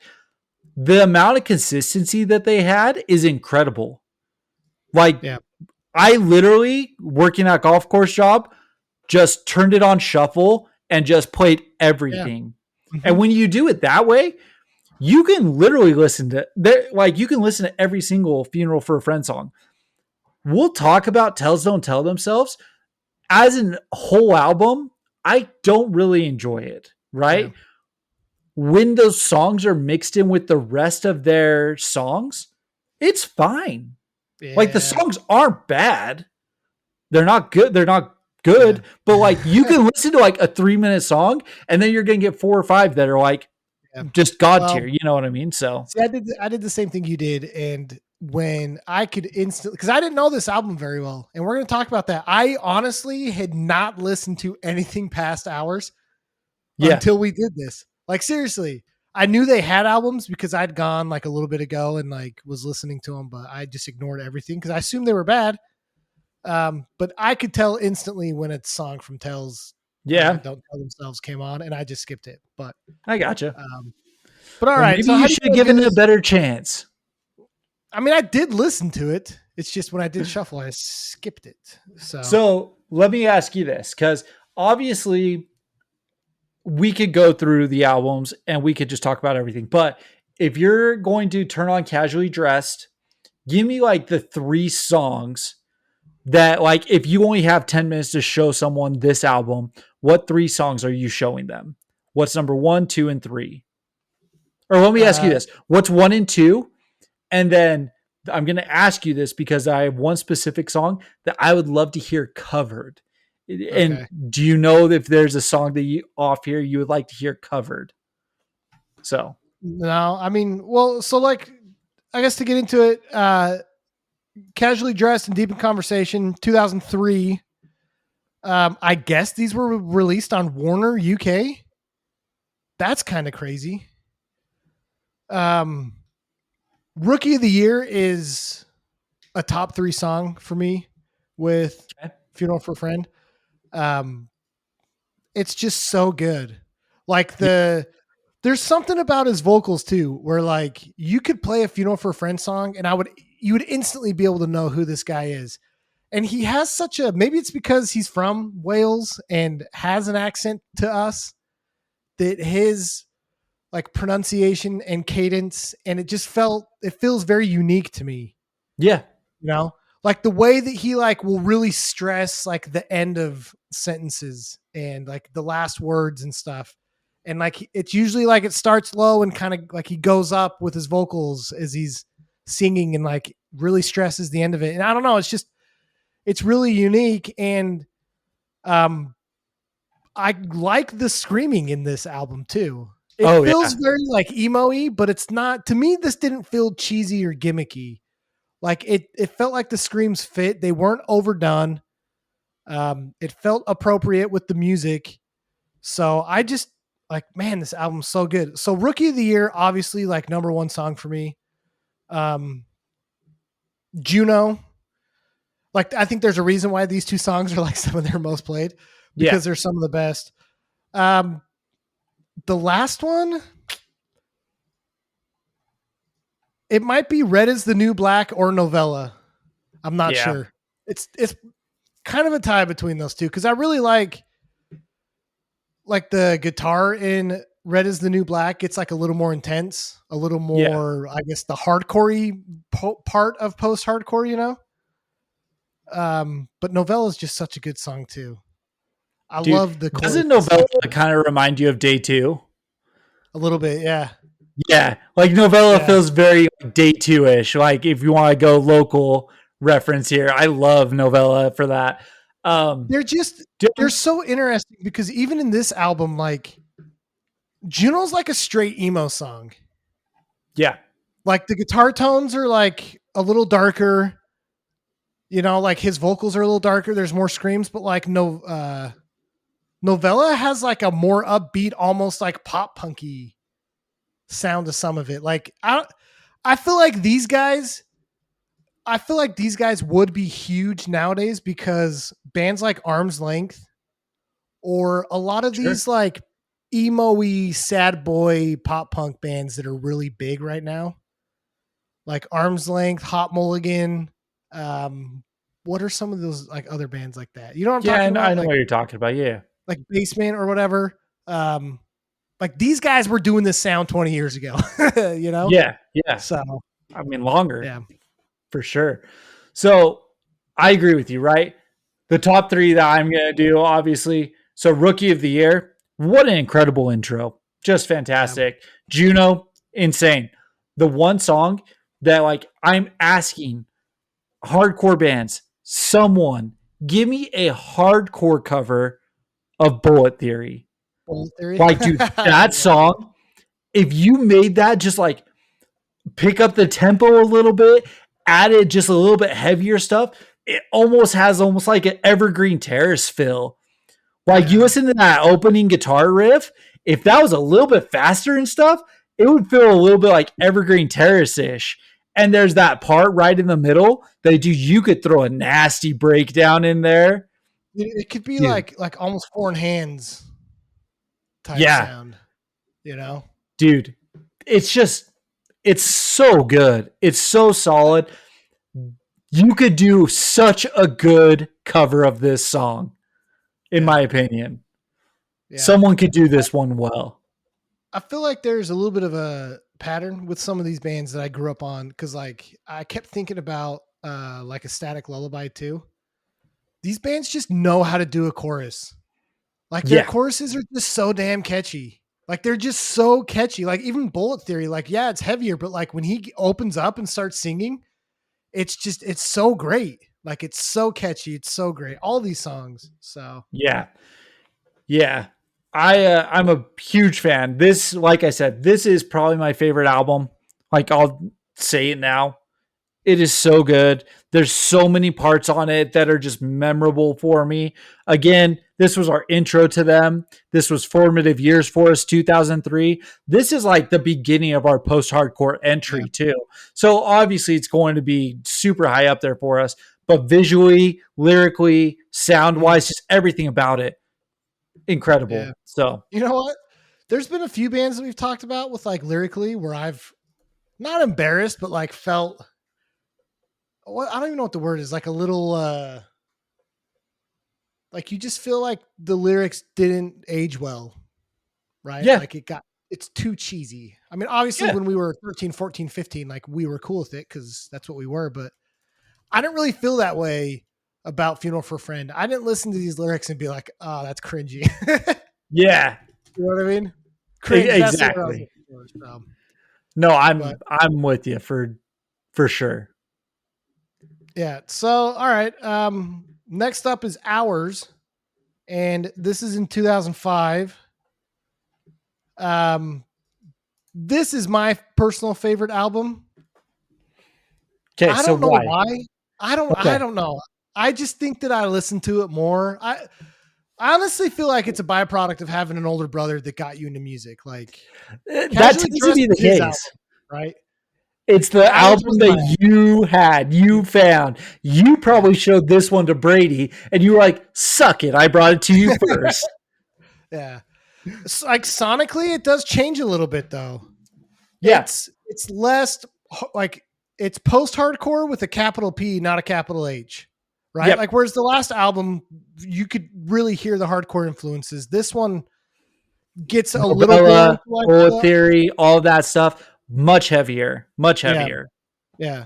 the amount of consistency that they had is incredible. Like Yeah. I literally working that golf course job just turned it on shuffle and just played Yeah. everything. And Mhm. when you do it that way, you can literally listen to like you can listen to every single Funeral for a Friend song. We'll talk about Tells Don't Tell Themselves as a whole album. I don't really enjoy it, right? Yeah. When those songs are mixed in with the rest of their songs, it's fine. Like the Yeah. songs aren't bad. They're not good. They're not Yeah. good, but like you can listen to like a 3-minute song and then you're going to get 4 or 5 that are like Yeah. just God Well, tier. You know what I mean? So, see, I did the same thing you did. And when I could instantly, because I didn't know this album very well, and we're going to talk about that. I honestly had not listened to anything past Hours yeah. until we did this. Like seriously, I knew they had albums because I'd gone like a little bit ago and like was listening to them, but I just ignored everything because I assumed they were bad. But I could tell instantly when a song from Tells Yeah. Don't Tell Themselves came on, and I just skipped it. I gotcha. Um, but all Well, right. maybe So how you do should have you given feel it a this? better chance. I mean, I did listen to it. It's just when I did shuffle, I skipped it. So let me ask you this because obviously we could go through the albums and we could just talk about everything. But if you're going to turn on Casually Dressed, give me like the 3 songs that, like, if you only have 10 minutes to show someone this album, what 3 songs are you showing them? What's number 1, 2, and 3? Or let me ask you uh, this: what's 1 and 2? And then I'm going to ask you this because I have one specific song that I would love to hear covered. And okay. do you know if there's a song that you off here you would like to hear covered? So, No, I mean, well, so like, I guess to get into it, Casually Dressed and Deep in Conversation, 2003. I guess these were released on Warner UK. That's kind of crazy. Um, Rookie of the Year is a top 3 song for me with okay. Funeral for a Friend. Um, it's just so good. Like there's something about his vocals too, where like you could play a Funeral for a Friend song and you would instantly be able to know who this guy is. And he has such a, maybe it's because he's from Wales and has an accent to us, that his like pronunciation and cadence, and it feels very unique to me, Yeah. you know, like the way that he like will really stress like the end of sentences and like the last words and stuff. And like it's usually like it starts low and kind of like he goes up with his vocals as he's singing and like really stresses the end of it. And I don't know, it's really unique. And um I like the screaming in this album too. It Oh feels yeah. very like emo-y, but it's not, to me this didn't feel cheesy or gimmicky. Like it felt like the screams fit. They weren't overdone. It felt appropriate with the music. So like, man, this album's so good. So Rookie of the Year, obviously, like number one song for me. Juno. Like, I think there's a reason why these two songs are like some of their most played because they're some of the best. The last one, it might be Red is the New Black or Novella. I'm not sure. It's kind of a tie between those two because I really like the guitar in Red is the New Black. It's like a little more intense, a little more, I guess, the hardcore-y part of post-hardcore, you know? But Novella is just such a good song too. I love the chorus. Doesn't Novella kind of remind you of Day 2? A little bit, yeah. Yeah, like Novella feels very Day 2-ish. Like if you want to go local reference here, I love Novella for that. They're so interesting because even in this album, like Juno's like a straight emo song. Yeah. Like the guitar tones are like a little darker. You know, like his vocals are a little darker. There's more screams, but like Novella has like a more upbeat, almost like pop punky sound to some of it. Like I feel like these guys would be huge nowadays because bands like Arm's Length or a lot of these like emo-y sad boy pop punk bands that are really big right now, like Arm's Length, Hot Mulligan. What are some of those like other bands like that? You know what I'm talking about? I know like, what you're talking about. Yeah. Like Basement or whatever. Like these guys were doing this sound 20 years ago, you know? Yeah. Yeah. So, I mean, longer. Yeah. For sure. So I agree with you, right? The top three that I'm going to do, obviously. So Rookie of the Year, what an incredible intro. Just fantastic. Yeah. Juno, insane. The one song that like I'm asking hardcore bands, someone give me a hardcore cover of Bullet Theory. Bullet Theory? Like, dude, that song, if you made that just like pick up the tempo a little bit, added just a little bit heavier stuff, it almost has like an Evergreen Terrace feel. Like you listen to that opening guitar riff, if that was a little bit faster and stuff, it would feel a little bit like Evergreen Terrace-ish. And there's that part right in the middle that you could throw a nasty breakdown in there. It could be like almost Four in Hands type sound, you know? Dude, it's so good. It's so solid. You could do such a good cover of this song, in my opinion. Yeah. Someone could do this one well. I feel like there's a little bit of a pattern with some of these bands that I grew up on because like I kept thinking about like a Static Lullaby too. These bands just know how to do a chorus. Like their choruses are just so damn catchy. Like they're just so catchy. Like even Bullet Theory, like, yeah, it's heavier, but like when he opens up and starts singing, it's so great. Like it's so catchy. It's so great. All these songs. So yeah. I'm a huge fan. This, like I said, this is probably my favorite album. Like I'll say it now. It is so good. There's so many parts on it that are just memorable for me. Again, this was our intro to them. This was formative years for us, 2003. This is like the beginning of our post-hardcore entry too. So obviously it's going to be super high up there for us, but visually, lyrically, sound-wise, just everything about it, incredible. Yeah. So, you know what? There's been a few bands that we've talked about with like lyrically where I've not embarrassed, but like felt, I don't even know what the word is, like a little, like you just feel like the lyrics didn't age well, right? Yeah. Like it's too cheesy. I mean, obviously when we were 13, 14, 15, like we were cool with it because that's what we were, but I didn't really feel that way about Funeral for a Friend. I didn't listen to these lyrics and be like, oh, that's cringy. Yeah. You know what I mean? Cringe, exactly. No, I'm with you for sure. Yeah. So, all right. Next up is Hours, and this is in 2005. This is my personal favorite album. Okay, I don't know why. I don't know. I just think that I listen to it more. I honestly feel like it's a byproduct of having an older brother that got you into music. Like That Casually tends to Dressed be the is his album, case. right? It's the Ours album was my that you had, you found. You yeah. probably showed this one to Brady, and you were like, "Suck it! I brought it to you first." Yeah. Like sonically, it does change a little bit though. Yeah. It's less like it's post hardcore with a capital P, not a capital H, right? Yep. Like whereas the last album, you could really hear the hardcore influences. This one gets a little more Novella, into like Bullet the Theory, all of that stuff. Much heavier. Much yeah, heavier. yeah.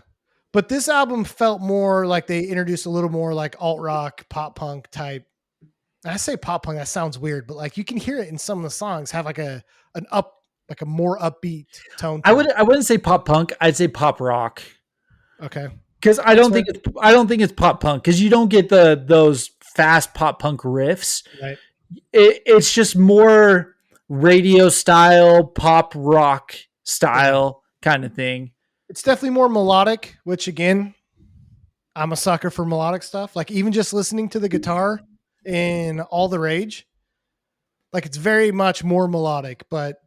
But this album felt more like they introduced a little more like alt rock, pop punk type. I say pop punk, that sounds weird, but like you can hear it in some of the songs have like an up like a more upbeat tone to it. I wouldn't say pop punk. I'd say pop rock. Okay. Because That's fair. I don't think it's pop punk because you don't get those fast pop punk riffs. Right. It's just more radio style, pop rock style kind of thing. It's definitely more melodic, which again, I'm a sucker for melodic stuff. Like even just listening to the guitar in All the Rage, like it's very much more melodic, but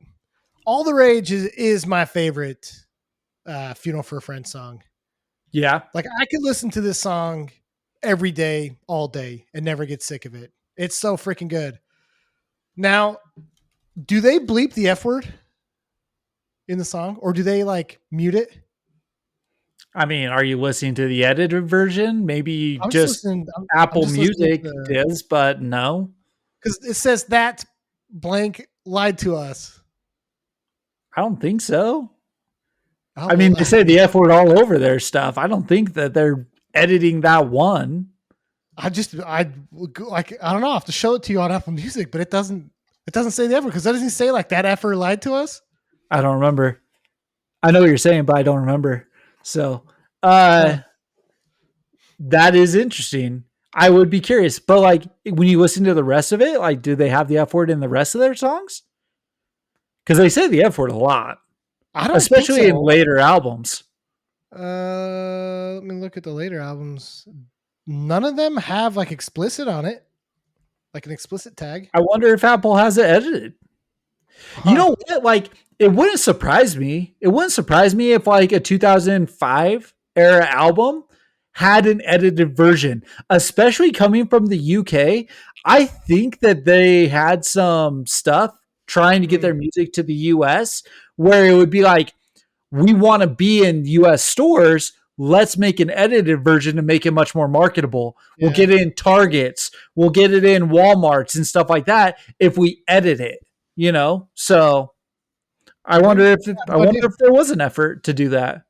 All the Rage is my favorite Funeral for a Friend song. Yeah. Like I could listen to this song every day, all day, and never get sick of it. It's so freaking good. Now, do they bleep the F word in the song or do they like mute it? I mean, are you listening to the edited version? Maybe I'm just just listening. I'm Apple just listening Music does, but no. because it says that blank lied to us. I don't think so. Oh, I mean, well, they say the F word all over their stuff. I don't think that they're editing that one. I like I don't know. I have to show it to you on Apple Music, but it doesn't say the effort because doesn't he say like that effort lied to us? I don't remember. I know what you're saying, but I don't remember. So, Huh. that is interesting. I would be curious, but like when you listen to the rest of it, like do they have the F word in the rest of their songs? Because they say the F word a lot, I don't think especially in so. later albums. Let me look at the later albums. None of them have like explicit on it, like an explicit tag. I wonder if Apple has it edited. Huh. You know what? Like, it wouldn't surprise me. It wouldn't surprise me if like a 2005 era album had an edited version, especially coming from the UK. I think that they had some stuff trying to get their music to the US where it would be like, we want to be in US stores. Let's make an edited version to make it much more marketable. We'll Yeah. get it in Targets. We'll get it in Walmarts and stuff like that if we edit it, you know? So I wonder if there was an effort to do that.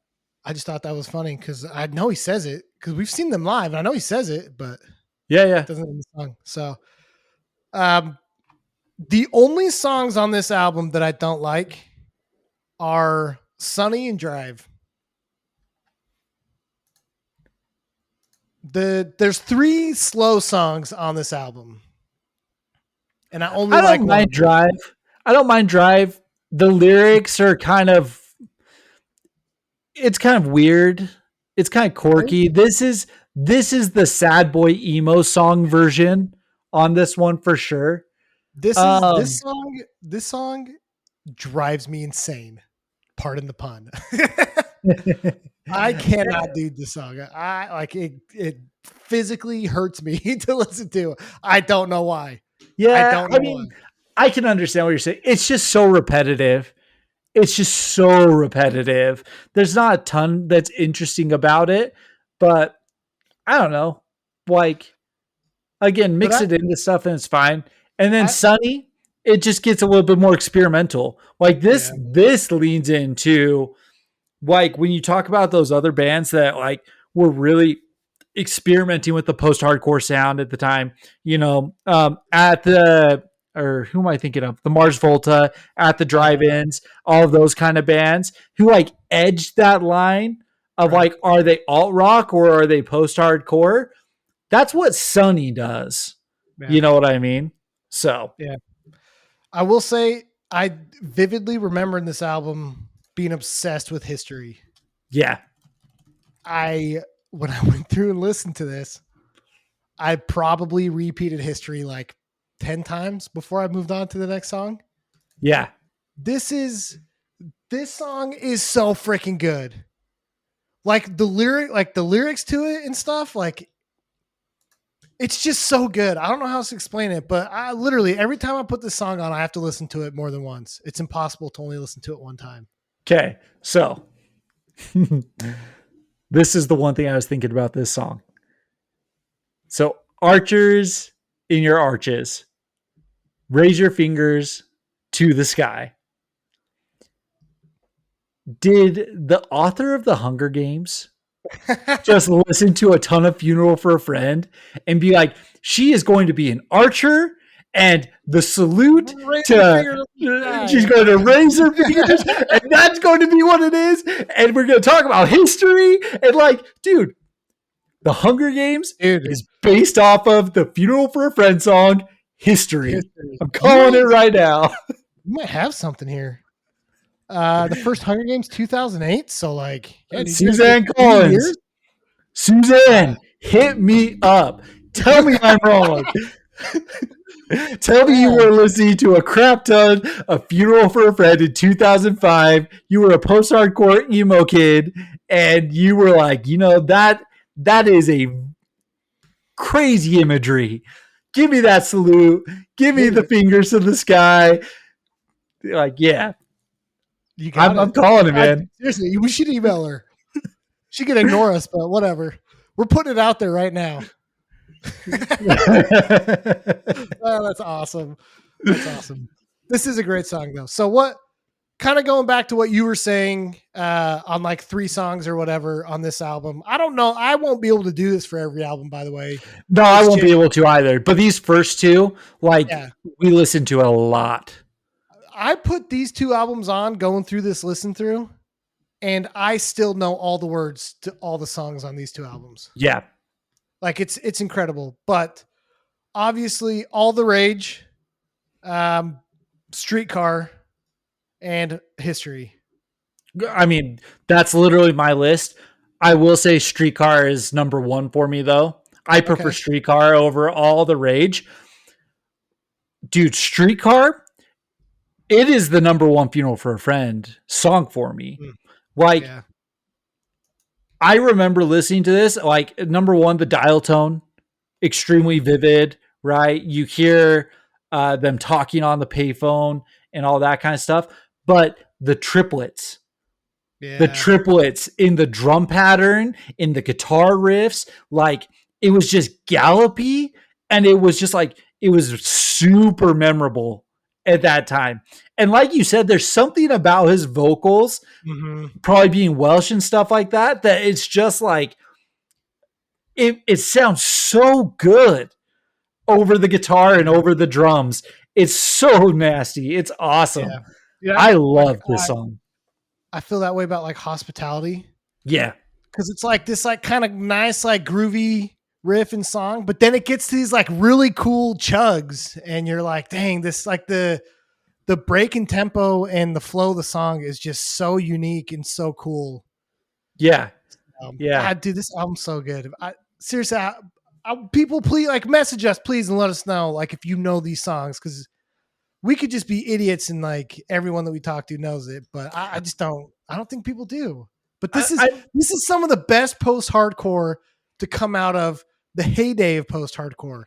I just thought that was funny because I know he says it because we've seen them live. And I know he says it, but Yeah, yeah. it doesn't in the song. So, the only songs on this album that I don't like are Sunny and Drive. There's 3 slow songs on this album, and I only I like don't one. mind Drive. I don't mind Drive. The lyrics are kind of it's kind of weird. It's kind of quirky. This is the sad boy emo song version on this one for sure. This Um, song drives me insane. Pardon the pun. I cannot do this song. I like it. It physically hurts me to listen to. I don't know why. Yeah, I don't I know mean, why. I can understand what you're saying. It's just so repetitive. It's just so repetitive. There's not a ton that's interesting about it, but I don't know. Like again, But mix it into stuff and it's fine. And then I Sunny, it just gets a little bit more experimental. Like yeah. this leans into like when you talk about those other bands that like were really experimenting with the post-hardcore sound at the time, you know, at the or who am I thinking of? The Mars Volta, at the drive-ins, all of those kind of bands who like edged that line of Right. like, are they alt rock or are they post-hardcore? That's what Sunny does. Yeah. You know what I mean? So Yeah. I will say I vividly remember in this album being obsessed with history. yeah. When I went through and listened to this, I probably repeated history like 10 times before I moved on to the next song. Yeah. This song is so freaking good. Like the lyrics to it and stuff, like it's just so good. I don't know how else to explain it, but I literally every time I put this song on, I have to listen to it more than once. It's impossible to only listen to it one time. Okay. So this is the one thing I was thinking about this song. So archers in your arches, raise your fingers to the sky. Did the author of the Hunger Games just listen to a ton of Funeral for a Friend and be like, she is going to be an archer and the salute she's going to raise her fingers and that's going to be what it is. And we're going to talk about history and like, dude, the Hunger Games is based off of the Funeral for a Friend song, History. I'm calling it right now. You might have something here. The first Hunger Games 2008. So like Suzanne Collins. Suzanne, hit me up. Tell me I'm wrong. Tell me you were listening to a crap ton of Funeral for a Friend in 2005. You were a post-hardcore emo kid, and you were like, that is a crazy imagery. Give me that salute. Give me the fingers to the sky. Like, yeah. I'm calling it, man. Seriously, we should email her. She could ignore us, but whatever. We're putting it out there right now. Oh, that's awesome. That's awesome. This is a great song, though. So what, kind of going back to what you were saying on like 3 songs or whatever on this album. I don't know. I won't be able to do this for every album, by the way. No, I won't be able to either. But these first 2, we listened to a lot. I put these 2 albums on going through this listen through, and I still know all the words to all the songs on these 2 albums. Yeah. Like it's incredible. But obviously All the Rage, Streetcar, and History. I mean, that's literally my list. I will say Streetcar is number 1 for me, though. I prefer Streetcar over All the Rage. Dude, Streetcar, it is the number 1 Funeral for a Friend song for me. I remember listening to this, like, number 1, the dial tone, extremely vivid, right? You hear them talking on the payphone and all that kind of stuff. But the triplets in the drum pattern, in the guitar riffs, like, it was just gallopy, and it was just like, it was super memorable at that time. And like you said, there's something about his vocals, probably being Welsh and stuff like that, that it's just like, it sounds so good over the guitar and over the drums. It's so nasty. It's awesome. Yeah. I love this song. I feel that way about like Hospitality. Yeah. Because it's like this like kind of nice, like groovy riff and song, but then it gets to these like really cool chugs, and you're like, dang, this like the break in tempo and the flow of the song is just so unique and so cool. Yeah. Dude, this album's so good. Seriously, people, please, like, message us, please, and let us know, like, if you know these songs, because we could just be idiots and like everyone that we talk to knows it, but I just don't. I don't think people do. But this is some of the best post-hardcore to come out of the heyday of post-hardcore.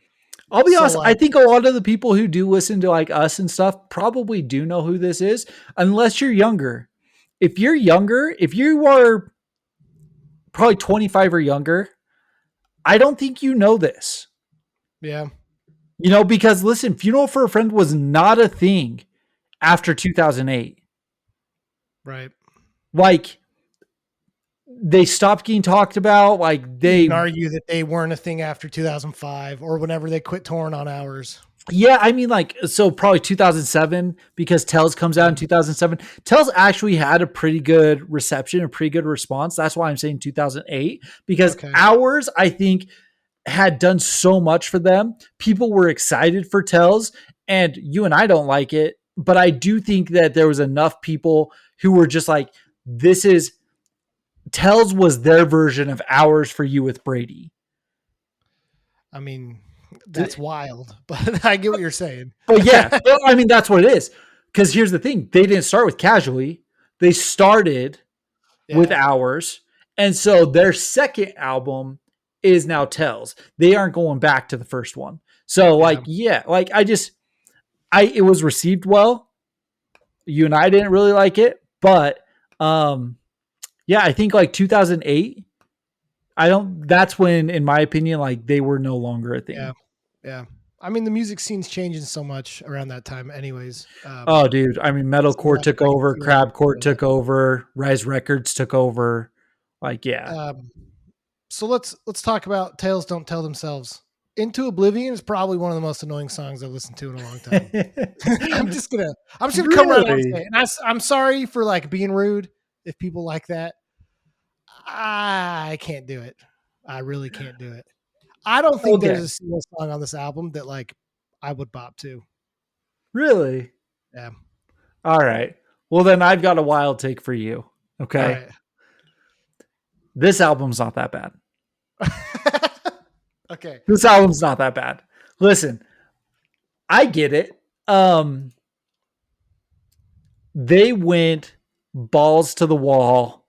I'll be honest, I think a lot of the people who do listen to like us and stuff probably do know who this is, unless you're younger. If you're younger, if you are probably 25 or younger, I don't think you know this. Yeah. Because listen, Funeral for a Friend was not a thing after 2008. Right. Like, they stopped getting talked about. Like, they argue that they weren't a thing after 2005 or whenever they quit touring on Hours. Yeah, I mean, like, so probably 2007, because Tells comes out in 2007. Tells actually had a pretty good reception, a pretty good response. That's why I'm saying 2008, because Hours, I think, had done so much for them. People were excited for Tells, and you and I don't like it, but I do think that there was enough people who were just like, Tells was their version of Hours for You with Brady. I mean, that's wild. But I get what you're saying. But yeah, well, I mean, that's what it is. Because here's the thing: they didn't start with Casually; they started with Yeah. Hours, and so their second album is now Tells. They aren't going back to the first one. So, like, yeah, like it was received well. You and I didn't really like it, but yeah, I think like 2008. That's when, in my opinion, like they were no longer a thing. Yeah. Yeah. I mean, the music scene's changing so much around that time, anyways. Oh, dude. I mean, Metalcore not took great over, feeling. Crabcore took over, Rise Records took over. Like, yeah. So let's talk about Tales Don't Tell Themselves. Into Oblivion is probably one of the most annoying songs I've listened to in a long time. I'm just gonna come right out and say it. And I'm sorry for like being rude if people like that. I can't do it. I really can't do it. I don't think there's a single song on this album that like I would bop to. Really? Yeah. All right. Well, then I've got a wild take for you. Okay. Right. This album's not that bad. Okay. This album's not that bad. Listen, I get it. They went balls to the wall.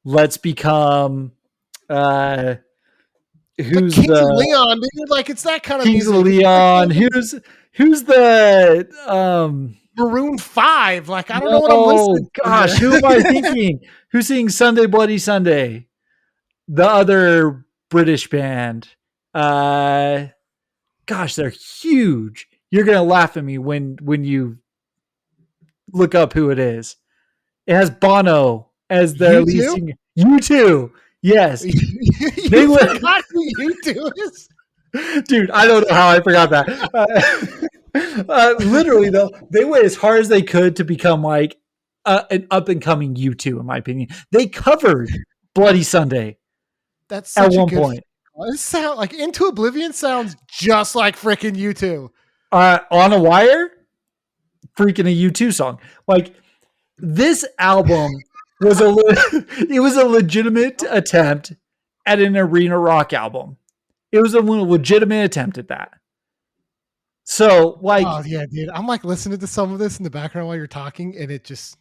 Let's become who's Kings of Leon, dude? Like it's that kind of Kings music. of Leon. Who's the Maroon 5? Like I don't know what I'm listening to. Gosh, who am I thinking? Who's singing Sunday Bloody Sunday? The other British band. Gosh, they're huge. You're gonna laugh at me when you look up who it is. It has Bono as the lead singer. U2. Yes. They forgot who U2 is? Dude, I don't know how I forgot that. Literally, though, they went as hard as they could to become like an up and coming U2, in my opinion. They covered Bloody Sunday. That's such at one point. It sound like Into Oblivion sounds just like freaking U2. On a Wire, freaking a U2 song. Like this album was it was a legitimate attempt at an arena rock album. It was a legitimate attempt at that. So, like, oh yeah, dude, I'm like listening to some of this in the background while you're talking, and it just,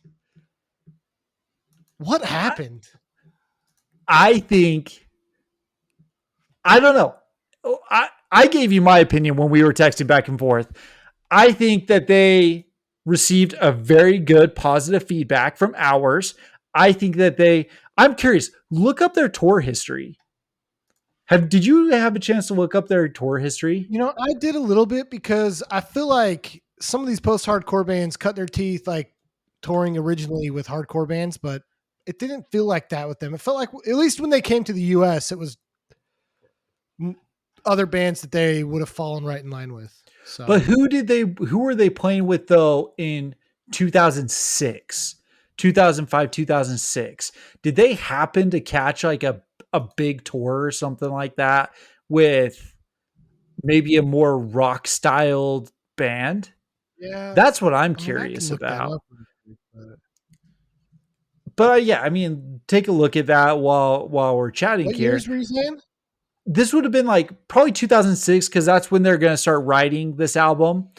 what happened? I think, I don't know. I gave you my opinion when we were texting back and forth. I think that they received a very good positive feedback from Hours. I think that I'm curious, look up their tour history. Did you have a chance to look up their tour history? You know, I did a little bit because I feel like some of these post-hardcore bands cut their teeth like touring originally with hardcore bands, but it didn't feel like that with them. It felt like, at least when they came to the US, it was other bands that they would have fallen right in line with. So. But who were they playing with though in 2006, 2005, 2006? Did they happen to catch like a big tour or something like that with maybe a more rock styled band? Yeah. That's what I'm curious about. But yeah, I mean, take a look at that while we're chatting what here. Years were you saying? This would have been like probably 2006 because that's when they're going to start writing this album,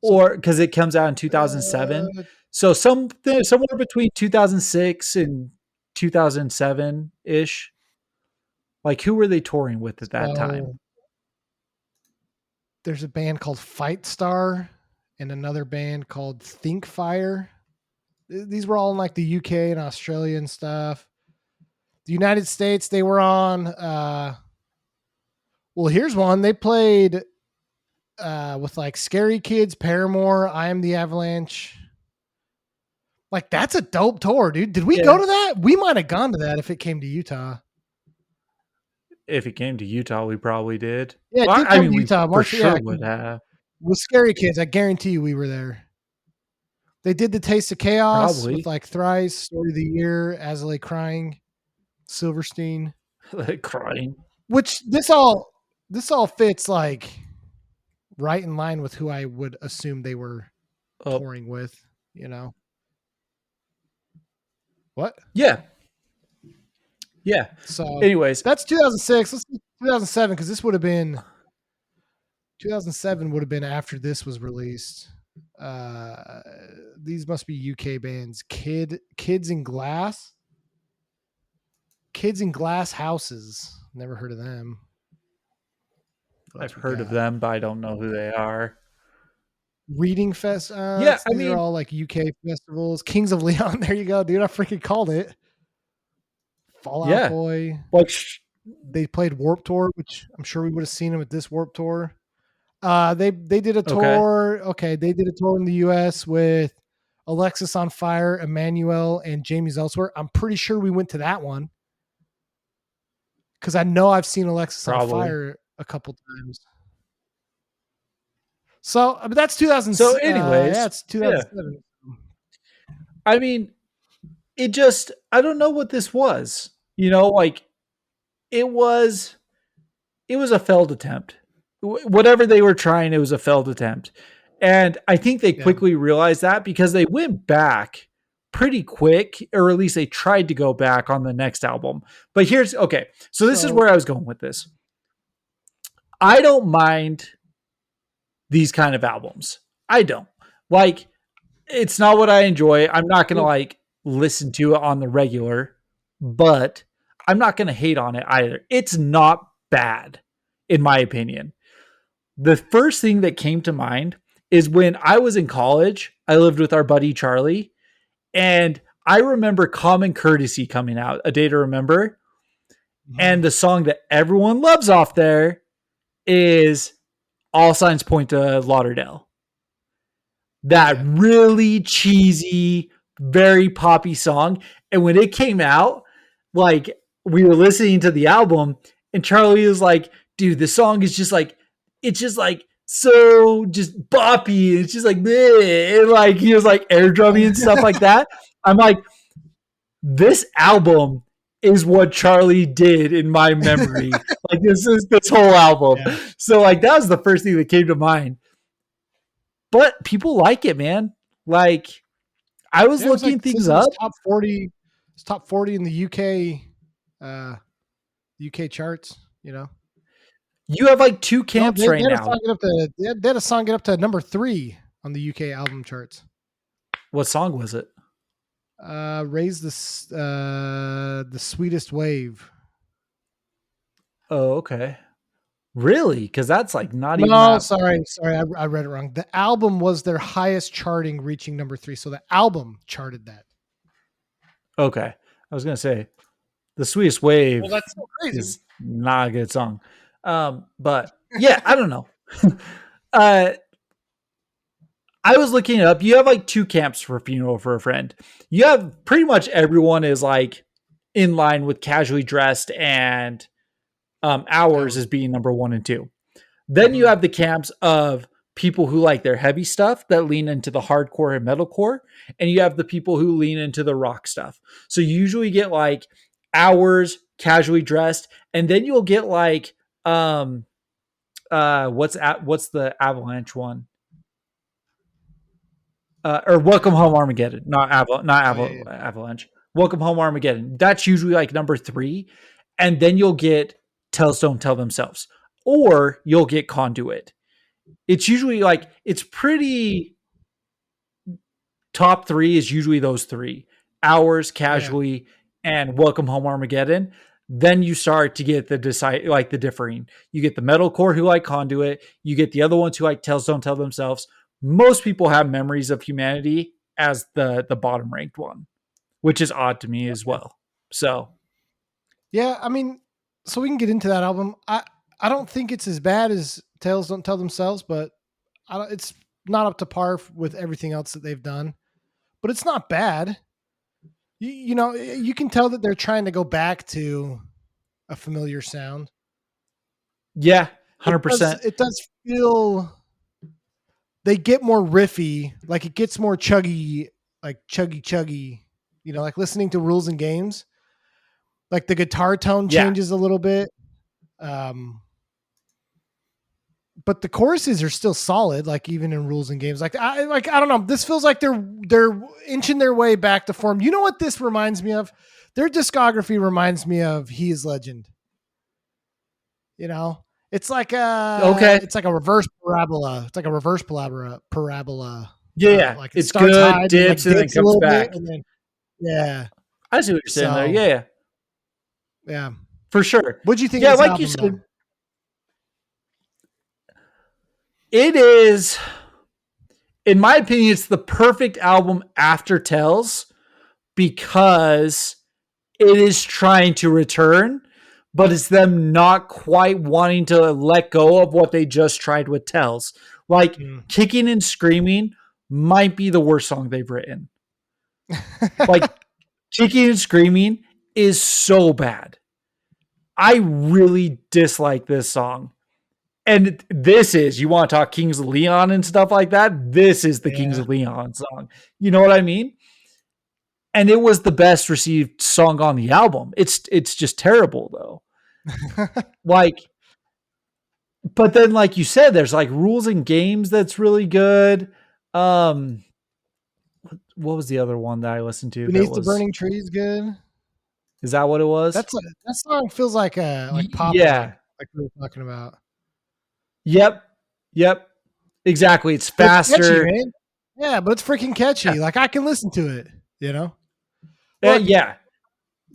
or because it comes out in 2007. So somewhere between 2006 and 2007 ish. Like, who were they touring with at that time? There's a band called Fight Star and another band called Think Fire. These were all in like the UK and Australia and stuff. The United States, they were on. Well, here's one. They played with like Scary Kids, Paramore, I Am the Avalanche. Like, that's a dope tour, dude. Did we go to that? We might have gone to that if it came to Utah. If it came to Utah, we probably did. Yeah, well, I mean, Utah for sure would have. With Scary Kids, I guarantee you we were there. They did the Taste of Chaos Probably. with like Thrice, Story of the Year, Azalea Crying, Silverstein. Crying. Which this all fits like right in line with who I would assume they were touring with, you know. What? Yeah. Yeah. So anyways, that's 2006. Let's do 2007 because this would have been 2007 would have been after this was released. Uh, these must be UK bands. Kids in Glass, Kids in Glass Houses. Never heard of them. What I've else we heard of got? them, but I don't know who they are. Reading Fest. Yeah, I These are mean, all like UK festivals. Kings of Leon. There you go, dude. I freaking called it. Fallout yeah, Boy. like They played Warp Tour, which I'm sure we would have seen them at this Warp Tour. They did a okay, tour. Okay, they did a tour in the U.S. with Alexis on Fire, Emmanuel, and Jamie's Elsewhere. I'm pretty sure we went to that one because I know I've seen Alexis on probably. Fire a couple times. So, but that's 2000. So, Yeah, anyways, it's yeah, 2007. I mean, it just I don't know what this was. Like it was it was a failed attempt. Whatever they were trying, it was a failed attempt. And I think they Yeah. quickly realized that because they went back pretty quick, or at least they tried to go back on the next album. But here's okay. So this is So where I was going with this. I don't mind these kind of albums. I don't. Like, it's not what I enjoy. I'm not going to like listen to it on the regular, but I'm not going to hate on it either. It's not bad, in my opinion. The first thing that came to mind is when I was in college, I lived with our buddy Charlie, and I remember Common Courtesy coming out, A Day to Remember. And the song that everyone loves off there is All Signs Point to Lauderdale. That really cheesy, very poppy song. And when it came out, like we were listening to the album, and Charlie was like, dude, the song is just like, it's just like so just boppy. It's just like, bleh. And like he was like air drumming and stuff like that. I'm like, this album is what Charlie did in my memory. Like this is this whole album. yeah. So like that was the first thing that came to mind. But people like it, man. Like I was Yeah, it was looking like things since it was up. top 40, it's top 40 in the UK charts, you know. You have like two No, camps right they had a now. song get up to they had a song get up to number 3 on the UK album charts. What song was it? Raise the Sweetest Wave. Oh, okay. Really? Because that's like not even No, that. sorry, I read it wrong. The album was their highest charting, reaching number 3. So the album charted that. Okay. I was gonna say the Sweetest Wave Well, that's so crazy. is not a good song. But yeah, I don't know. uh I was looking it up. You have like two camps for Funeral for a Friend. You have pretty much everyone is like in line with Casually Dressed and Hours as being number 1 and 2. Then you have the camps of people who like their heavy stuff that lean into the hardcore and metalcore, and you have the people who lean into the rock stuff. So you usually get like Hours, Casually Dressed, and then you'll get like what's the Avalanche one? Or Welcome Home Armageddon, Avalanche. Welcome Home Armageddon. That's usually like number 3, and then you'll get Tells Don't Tell Themselves, or you'll get Conduit. It's usually like it's pretty top 3 is usually those 3: Hours, Casually, and Welcome Home Armageddon. Then you start to get the the differing. You get the metalcore who like Conduit. You get the other ones who like Tells Don't Tell Themselves. Most people have Memories of Humanity as the bottom ranked one, which is odd to me as well. So Yeah, I mean, so we can get into that album. I don't think it's as bad as Tales Don't Tell Themselves, but it's not up to par with everything else that they've done. But it's not bad. You know, you can tell that they're trying to go back to a familiar sound. yeah, 100%. It does feel they get more riffy, like it gets more chuggy, like chuggy. You know, like listening to Rules and Games, like the guitar tone changes a little bit. But the choruses are still solid, like even in Rules and Games. I don't know. This feels like they're inching their way back to form. You know what this reminds me of? Their discography reminds me of He Is Legend. You know, It's like Okay. a reverse parabola. It's like a reverse parabola. Yeah. Like it It's starts good, high, then like dips, and then dips a comes little bit, back. and then yeah. I see what you're saying there. So Yeah. yeah. For sure. What'd you think of Yeah, this like you album though? said, it is, in my opinion, it's the perfect album after Tells because it is trying to return, but it's them not quite wanting to let go of what they just tried with Tells. Like Mm. Kicking and Screaming might be the worst song they've written. Like Kicking and Screaming is so bad. I really dislike this song. And this is, you want to talk Kings of Leon and stuff like that? This is the Kings Yeah. of Leon song. You know what I mean? And it was the best received song on the album. It's just terrible though. Like, but then like you said, there's like Rules and Games that's really good. What was the other one that I listened to that Beneath the was, Burning Tree is good. is that what it was? That song feels like poppy, Yeah. like we were talking about. Yep. Yep. Exactly. It's But it's catchy, faster. man. Yeah, but it's freaking catchy. Yeah. Like I can listen to it, you know? Look, Yeah.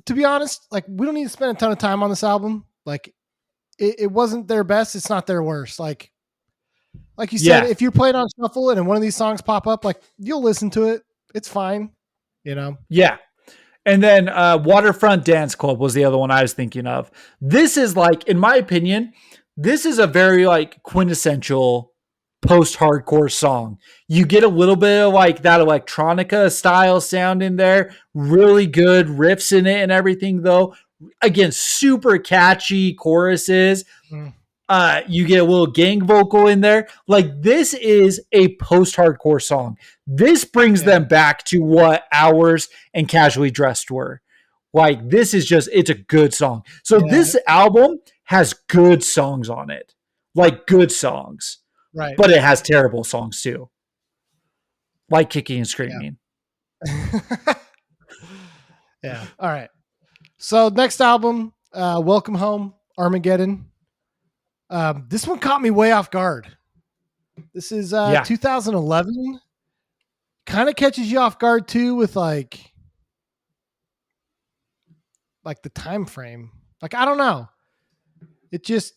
to be honest, like we don't need to spend a ton of time on this album. Like it wasn't their best, it's not their worst. Like you said, Yeah. if you play it on shuffle and one of these songs pop up, like you'll listen to it. It's fine, you know? Yeah. And then Waterfront Dance Club was the other one I was thinking of. This is like, in my opinion, this is a very like quintessential post-hardcore song. You get a little bit of like that electronica style sound in there, really good riffs in it and everything though. Again, super catchy choruses. Mm. You get a little gang vocal in there. Like this is a post-hardcore song. This brings them back to what Hours and Casually Dressed were. Like this is just, it's a good song. So this album has good songs on it. Like good songs. Right. But it has terrible songs too. Like Kicking and Screaming. Yeah. All right. So next album, Welcome Home, Armageddon. This one caught me way off guard. This is 2011. Kind of catches you off guard too with like the time frame. Like I don't know. It just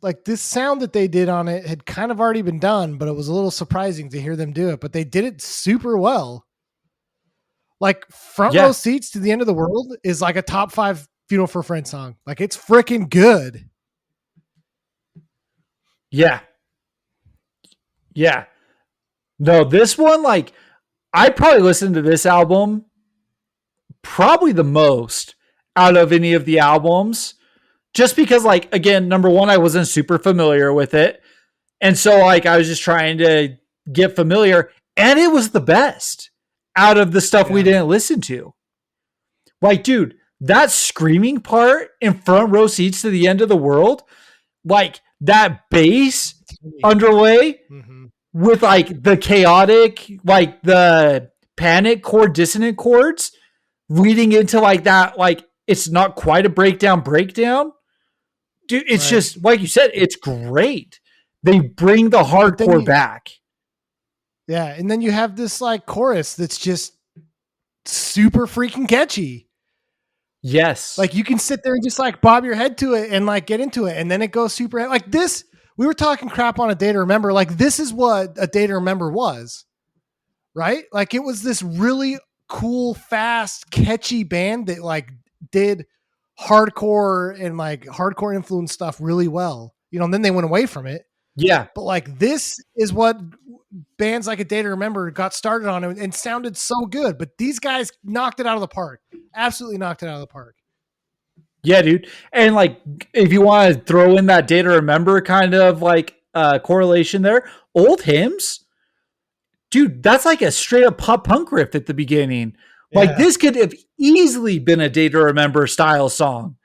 like this sound that they did on it had kind of already been done, but it was a little surprising to hear them do it. But they did it super well. Like Front Row Seats to the End of the World is like a top 5 Funeral for a Friend song. Like it's freaking good. Yeah. Yeah. No, this one, like, I probably listened to this album probably the most out of any of the albums. Just because, like, again, number one, I wasn't super familiar with it. And so, like, I was just trying to get familiar. And it was the best out of the stuff we didn't listen to. Like, dude, that screaming part in Front Row Seats to the End of the World, like, that bass underlay with like the chaotic, like the panic chord dissonant chords leading into like that, like it's not quite a breakdown. Dude, it's just like you said, it's great. They bring the hardcore back. Yeah, and then you have this like chorus that's just super freaking catchy. Yes. Like you can sit there and just like bob your head to it and like get into it. And then it goes super like this. We were talking crap on A Day to Remember. Like this is what A Day to Remember was, right? Like it was this really cool, fast, catchy band that like did hardcore and like hardcore influence stuff really well, you know, and then they went away from it. Yeah. But like this is what bands like A Day to Remember got started on and sounded so good. But these guys knocked it out of the park. Absolutely knocked it out of the park. Yeah, dude. And like, if you want to throw in that Day to Remember kind of like correlation there, Old Hymns, dude, that's like a straight up pop punk riff at the beginning. Like this could have easily been a Day to Remember style song.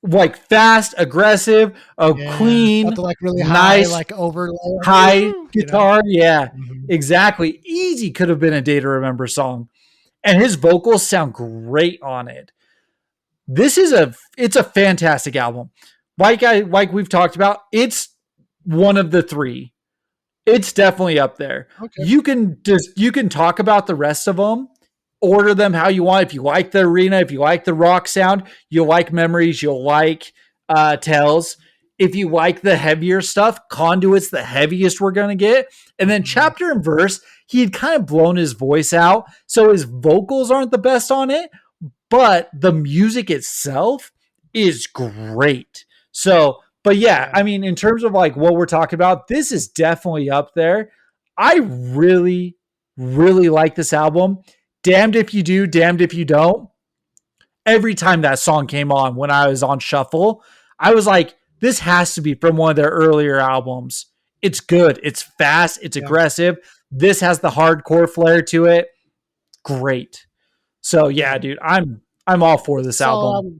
Like fast, aggressive, clean, like really nice, high, like overlay, high guitar. You know? Yeah, exactly. Easy could have been a Day to Remember song. And his vocals sound great on it. This is it's a fantastic album. like we've talked about, it's one of the three. It's definitely up there. Okay. You can talk about the rest of them, order them how you want. If you like the arena, if you like the rock sound, you'll like Memories, you'll like Tells. If you like the heavier stuff, Conduit's the heaviest we're gonna get. And then Chapter and Verse, he had kind of blown his voice out, so his vocals aren't the best on it, but the music itself is great. So, but yeah, I mean, in terms of like what we're talking about, this is definitely up there. I really, really like this album. Damned if you do, damned if you don't. Every time that song came on when I was on shuffle, I was like, this has to be from one of their earlier albums. It's good. It's fast. It's aggressive. This has the hardcore flair to it. Great. So yeah, dude, I'm all for this album.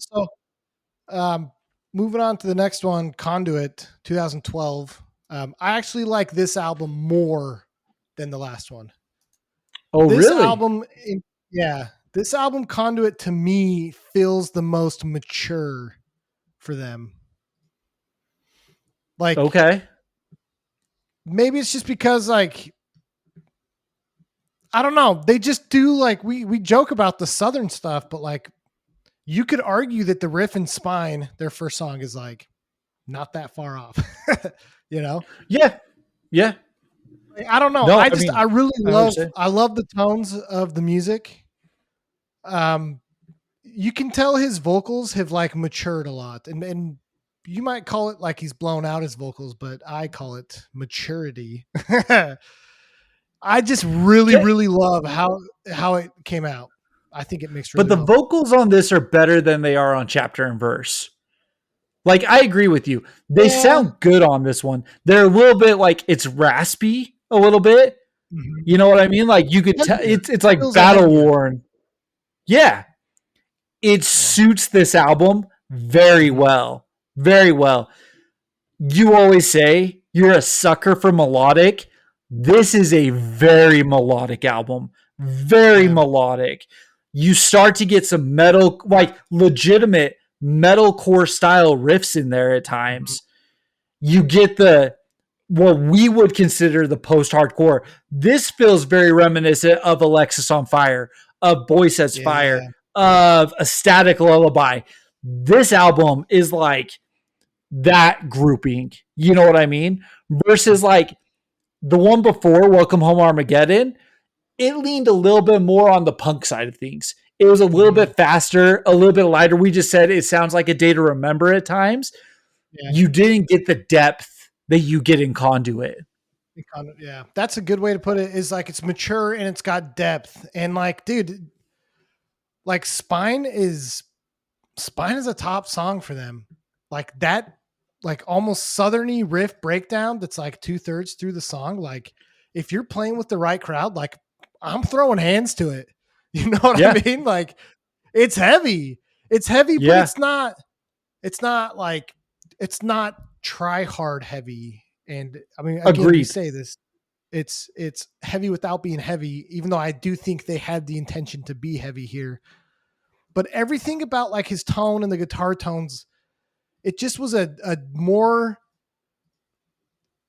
Moving on to the next one, Conduit, 2012. I actually like this album more than the last one. Oh, this really? This album, Conduit, to me feels the most mature for them. Like, okay, maybe it's just because, like, I don't know. They just do, like, we joke about the Southern stuff, but like, you could argue that the riff and Spine, their first song, is like not that far off. You know? Yeah. Yeah. I don't know. No, I love the tones of the music. You can tell his vocals have like matured a lot, and you might call it like he's blown out his vocals, but I call it maturity. I just really love how it came out. I think it mixed really well. But the vocals on this are better than they are on Chapter and Verse. Like, I agree with you. They sound good on this one. They're a little bit like, it's raspy a little bit. Mm-hmm. You know what I mean? Like, you could tell it's like battle worn. Yeah. It suits this album very well. Very well. You always say you're a sucker for melodic. This is a very melodic album. Very melodic. You start to get some metal, like legitimate metalcore style riffs in there at times. You get what we would consider the post-hardcore. This feels very reminiscent of Alexis on Fire, of Boy Sets Fire, of A Static Lullaby. This album is like that grouping. You know what I mean? Versus like the one before, Welcome Home Armageddon, it leaned a little bit more on the punk side of things. It was a little bit faster, a little bit lighter. We just said it sounds like A Day to Remember at times. Yeah. You didn't get the depth that you get in Conduit. Yeah, that's a good way to put it, is like it's mature and it's got depth. And like, dude, like Spine is a top song for them. Like that, like almost southerny riff breakdown that's like 2/3 through the song. Like if you're playing with the right crowd, like I'm throwing hands to it. You know what I mean? Like it's heavy. It's heavy, but it's not try hard heavy. And I mean, again, you say this, it's heavy without being heavy, even though I do think they had the intention to be heavy here. But everything about like his tone and the guitar tones, it just was a more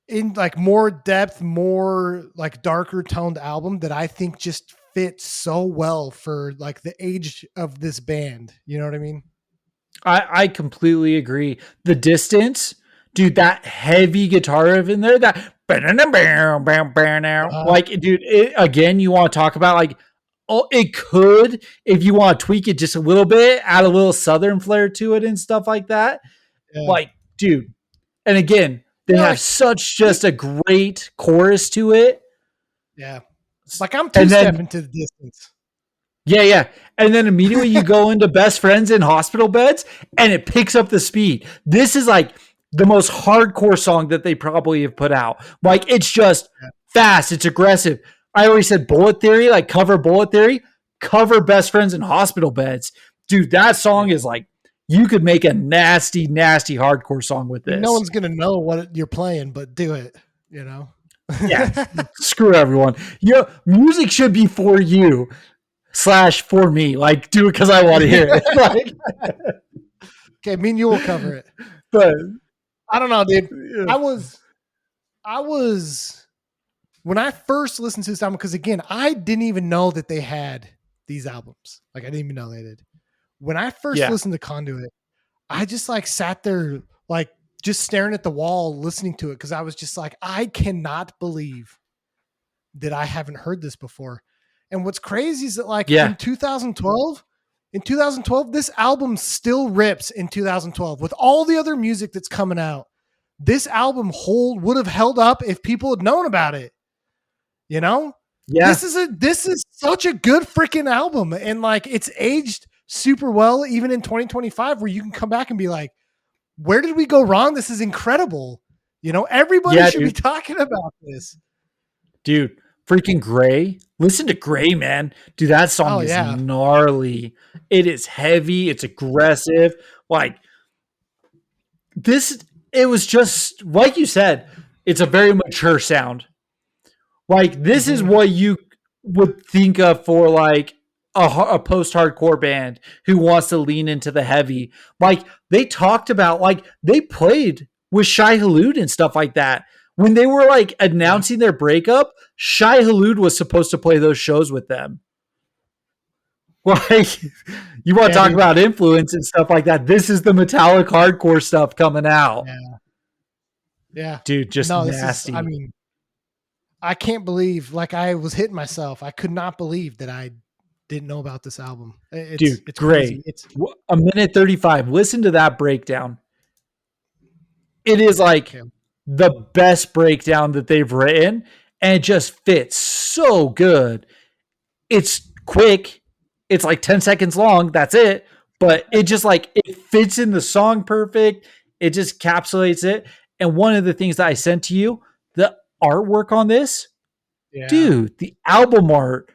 in like more depth, more like darker toned album that I think just fits so well for like the age of this band. You know what I mean? I completely agree. The Distance, dude, that heavy guitar riff in there, that like, dude, again, you want to talk about like, oh, it could, if you want to tweak it just a little bit, add a little Southern flair to it and stuff like that. Yeah. Like, dude, and again, they have such just a great chorus to it. Yeah. Like I'm two-stepping to The Distance. Yeah. And then immediately you go into Best Friends in Hospital Beds and it picks up the speed. This is like the most hardcore song that they probably have put out. Like it's just fast. It's aggressive. I already said Bullet Theory, like cover Bullet Theory, cover Best Friends in Hospital Beds. Dude, that song is like, you could make a nasty, nasty hardcore song with this. No one's going to know what you're playing, but do it, you know? Yeah. Screw everyone. Music should be for you / for me. Like, do it because I want to hear it. Like, okay, me and you will cover it. But I don't know, dude. yeah. I was when I first listened to this album, because again, I didn't even know that they had these albums. Like I didn't even know they did. When I first Yeah. listened to Conduit, I just like sat there like just staring at the wall listening to it because I was just like, I cannot believe that I haven't heard this before. And what's crazy is that like Yeah. in 2012, this album still rips in 2012 with all the other music that's coming out. This album would have held up if people had known about it. You know? Yeah. This is such a good freaking album. And like it's aged super well, even in 2025, where you can come back and be like, where did we go wrong? This is incredible. You know, everybody should be talking about this. Dude, freaking Gray. Listen to Gray, man. Dude, that song is gnarly. It is heavy. It's aggressive. Like this, it was just like you said, it's a very mature sound. Like this is what you would think of for like a post-hardcore band who wants to lean into the heavy. Like they talked about, like they played with Shai Hulud and stuff like that. When they were like announcing their breakup, Shai Hulud was supposed to play those shows with them. Like you want to talk about influence and stuff like that. This is the metallic hardcore stuff coming out. Yeah. Dude, just nasty. I mean, I can't believe, like I was hitting myself. I could not believe that I didn't know about this album. It's great. Crazy. It's a minute 35. Listen to that breakdown. It is like the best breakdown that they've written, and it just fits so good. It's quick. It's like 10 seconds long. That's it. But it just like, it fits in the song perfect. It just encapsulates it. And one of the things that I sent to you, the artwork on this, dude, the album art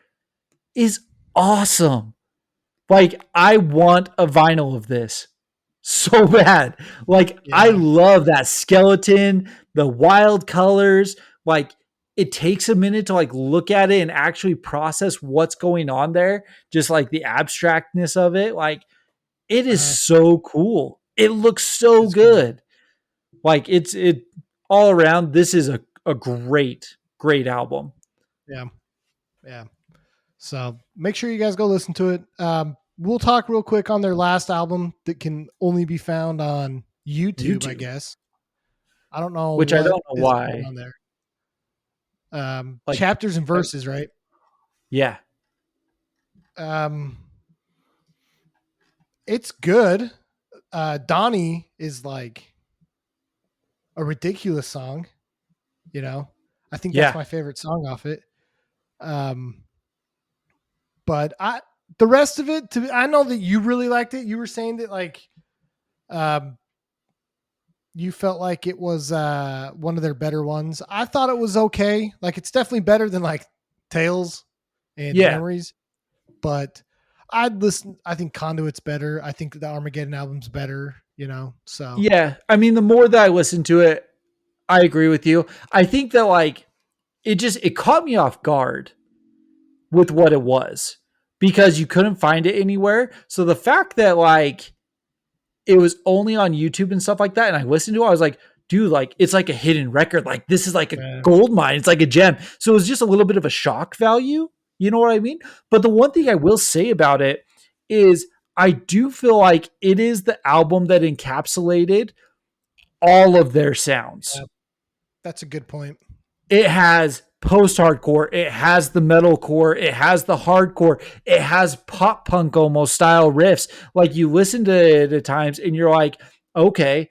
is awesome. Like I want a vinyl of this so bad. Like I love that skeleton, the wild colors. Like it takes a minute to like look at it and actually process what's going on there. Just like the abstractness of it. Like it is so cool. It looks so good. Like it all around. This is a great album. Yeah. So make sure you guys go listen to it. We'll talk real quick on their last album that can only be found on YouTube. I guess. I don't know. Which I don't know why. On there. Like, chapters and verses, right? Yeah. It's good. Donnie is like a ridiculous song. You know, I think that's my favorite song off it. But the rest of it, I know that you really liked it. You were saying that like, you felt like it was one of their better ones. I thought it was okay. Like it's definitely better than like Tales and Memories. But I'd listen. I think Conduit's better. I think the Armageddon album's better. You know, so yeah. I mean, the more that I listen to it, I agree with you. I think that like it caught me off guard with what it was because you couldn't find it anywhere. So the fact that like it was only on YouTube and stuff like that, and I listened to it, I was like, dude, like it's like a hidden record. Like this is like a gold mine. It's like a gem. So it was just a little bit of a shock value. You know what I mean? But the one thing I will say about it is I do feel like it is the album that encapsulated all of their sounds. Yeah, that's a good point. It has post-hardcore, it has the metalcore, it has the hardcore, it has pop punk almost style riffs. Like you listen to it at times and you're like, okay,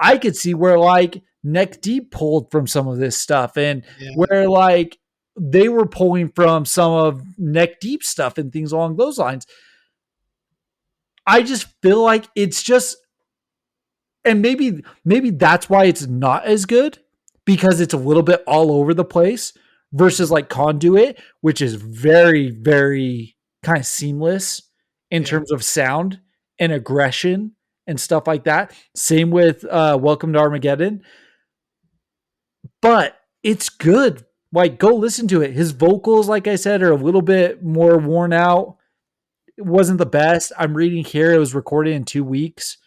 I could see where like Neck Deep pulled from some of this stuff and where like they were pulling from some of Neck Deep stuff and things along those lines. I just feel like it's just, and maybe that's why it's not as good, because it's a little bit all over the place versus like Conduit, which is very, very kind of seamless in terms of sound and aggression and stuff like that. Same with Welcome to Armageddon. But it's good. Like, go listen to it. His vocals, like I said, are a little bit more worn out. It wasn't the best. I'm reading here it was recorded in 2 weeks,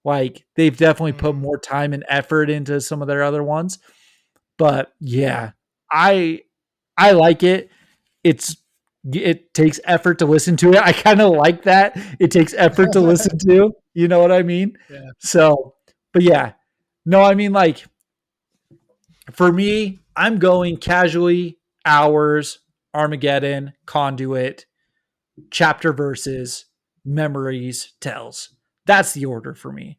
Like they've definitely put Mm. more time and effort into some of their other ones. But yeah, I I like it. It takes effort to listen to it. I kind of like that. It takes effort to listen to. You know what I mean? Yeah. So, but yeah. No, I mean like for me, I'm going casually, hours, Armageddon, conduit, chapter verses, memories, tells. That's the order for me.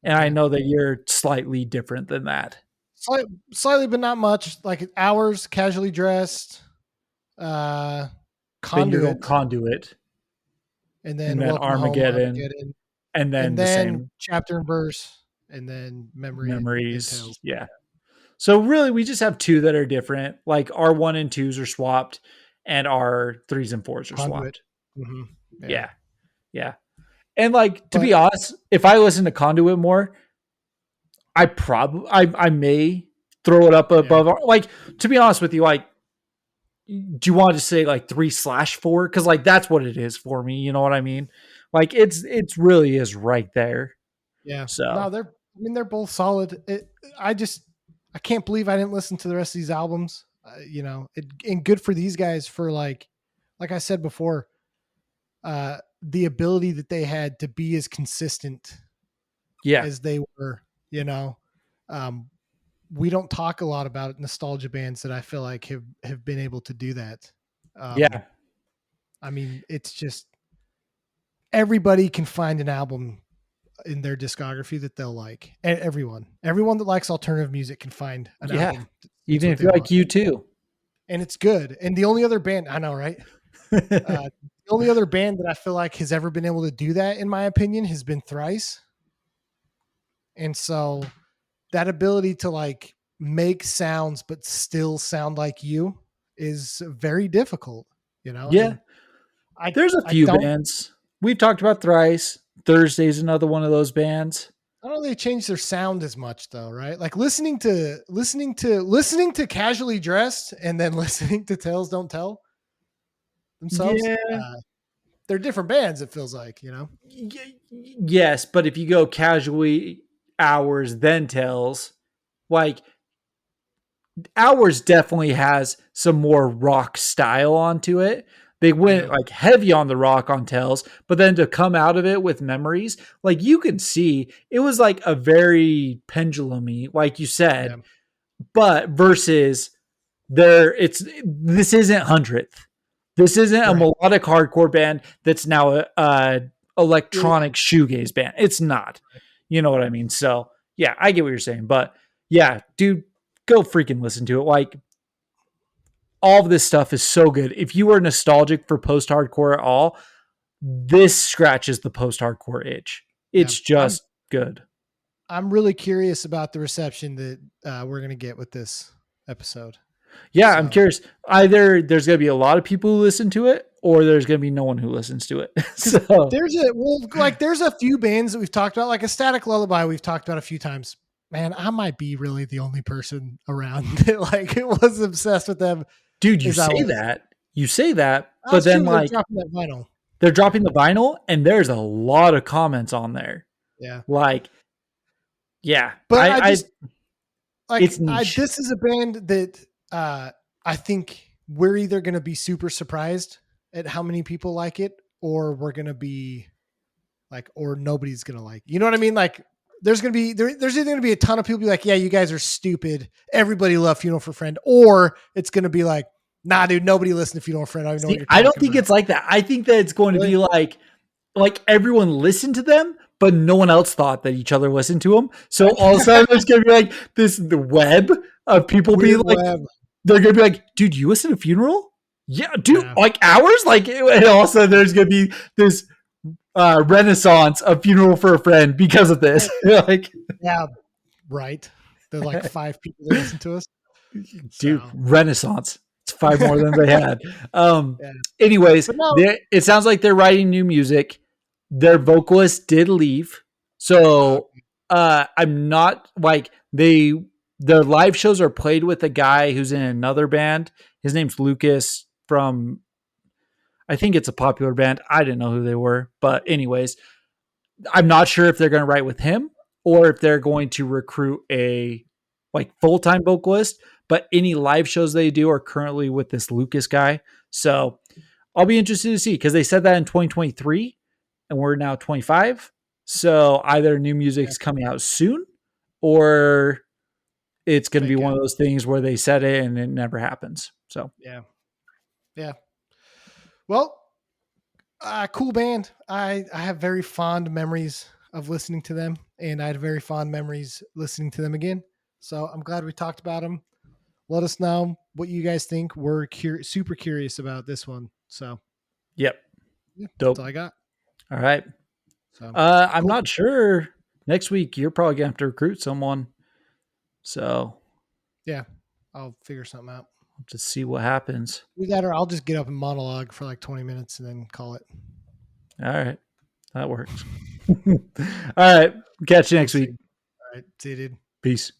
And I Okay. know that you're slightly different than that. Slightly, but not much. Like hours, casually dressed, uh, Then you're going conduit, conduit and and then then welcome home, Armageddon Armageddon, and and then the then same chapter and verse, and then memory and memories. tales. Yeah. So really we just have two that are different. Like our one and twos are swapped and our threes and fours are Conduit. swapped. Hmm. Yeah. Yeah. Yeah. And like to But be honest, if I listen to conduit more, I may throw it up yeah, above like to be honest with you, like do you want to say like 3/4? Because like that's what it is for me. You know what I mean? Like it's really is right there. yeah. No, So I mean, they're both solid. I just, I can't believe I didn't listen to the rest of these albums. And good for these guys for like I said before, the ability that they had to be as consistent yeah, as they were. You know, um, we don't talk a lot about nostalgia bands that I feel like have been able to do that. Um, yeah, I mean, it's just everybody can find an album in their discography that they'll like. Everyone that likes alternative music can find an yeah. album that's Even what if they you like want, you too. and it's good. And the only other band I know, right? The only other band that I feel like has ever been able to do that, in my opinion, has been Thrice. And so that ability to like make sounds but still sound like you is very difficult, you know. Yeah, And I there's a I few don't bands. We've talked about Thrice. Thursday's another one of those bands. I don't know they change their sound as much though, right? Like listening to Casually Dressed and then listening to Tales Don't Tell themselves. Yeah. They're different bands. It feels like, you know. Yes, but if you go casually hours then tells, like Hours definitely has some more rock style onto it. They went Yeah, like heavy on the rock on Tells, but then to come out of it with memories, like you can see it was like a very pendulumy, like you yeah, said, but versus this isn't hundredth. This isn't a right. melodic hardcore band that's now a Yeah, electronic shoegaze band. It's not. You know what I mean? So yeah, I get what you're saying, but yeah, dude, go freaking listen to it. Like all of this stuff is so good. If you are nostalgic for post hardcore at all, this scratches the post hardcore itch. yeah. It's just good. I'm really curious about the reception that we're gonna get with this episode. Yeah, I'm So curious. Either there's going to be a lot of people who listen to it, or there's going to be no one who listens to it. because So there's a few bands that we've talked about, like a Static Lullaby we've talked about a few times. Man, I might be really the only person around that like was obsessed with them dude, as I was. you say that, but That's then true. They're like dropping that vinyl. they're dropping the vinyl, and there's a lot of comments on there. Yeah. Like, yeah, But I just it's like niche. this is a band that I think we're either going to be super surprised at how many people like it, or we're going to be like, or nobody's going to like. You know what I mean? Like, there's going to be there's either going to be a ton of people be like, yeah, you guys are stupid. Everybody love Funeral for a Friend, or it's going to be like, nah, dude, nobody listen to Funeral for a Friend. I don't even know what See, you're I don't talking think about. it's like that. I think that it's going to Really? be like everyone listened to them, but no one else thought that each other listened to them. So all of a sudden, there's going to be like the web of people being Weird like, web. they're going to be like, dude, you listen to Funeral? Yeah, dude, Yeah. like hours? Like, and also there's going to be this renaissance of Funeral for a Friend because of this. Like, Yeah. Right. There's like 5 people that listen to us. dude, So renaissance. It's 5 more than they had. yeah. Anyways, But no. it sounds like they're writing new music. Their vocalist did leave, so I'm not like their live shows are played with a guy who's in another band. His name's Lucas from I think it's a popular band. I didn't know who they were, but anyways, I'm not sure if they're going to write with him or if they're going to recruit a like full-time vocalist, but any live shows they do are currently with this Lucas guy. So I'll be interested to see because they said that in 2023 and we're now 25. So either new music's coming out soon or it's going to be Fake one out. of those things where they said it and it never happens. So Yeah. Yeah. Well, cool band. I have very fond memories of listening to them, and I had very fond memories listening to them again. So I'm glad we talked about them. Let us know what you guys think. We're super curious about this one. So yep, yeah, that's dope. all I got. All right. So I'm cool. not sure. Next week you're probably gonna have to recruit someone. So Yeah, I'll figure something out. just see what happens. Do that, or I'll just get up and monologue for like 20 minutes and then call it. All right. That works. All right. Catch you We'll next see. week. All right, see you, dude. Peace.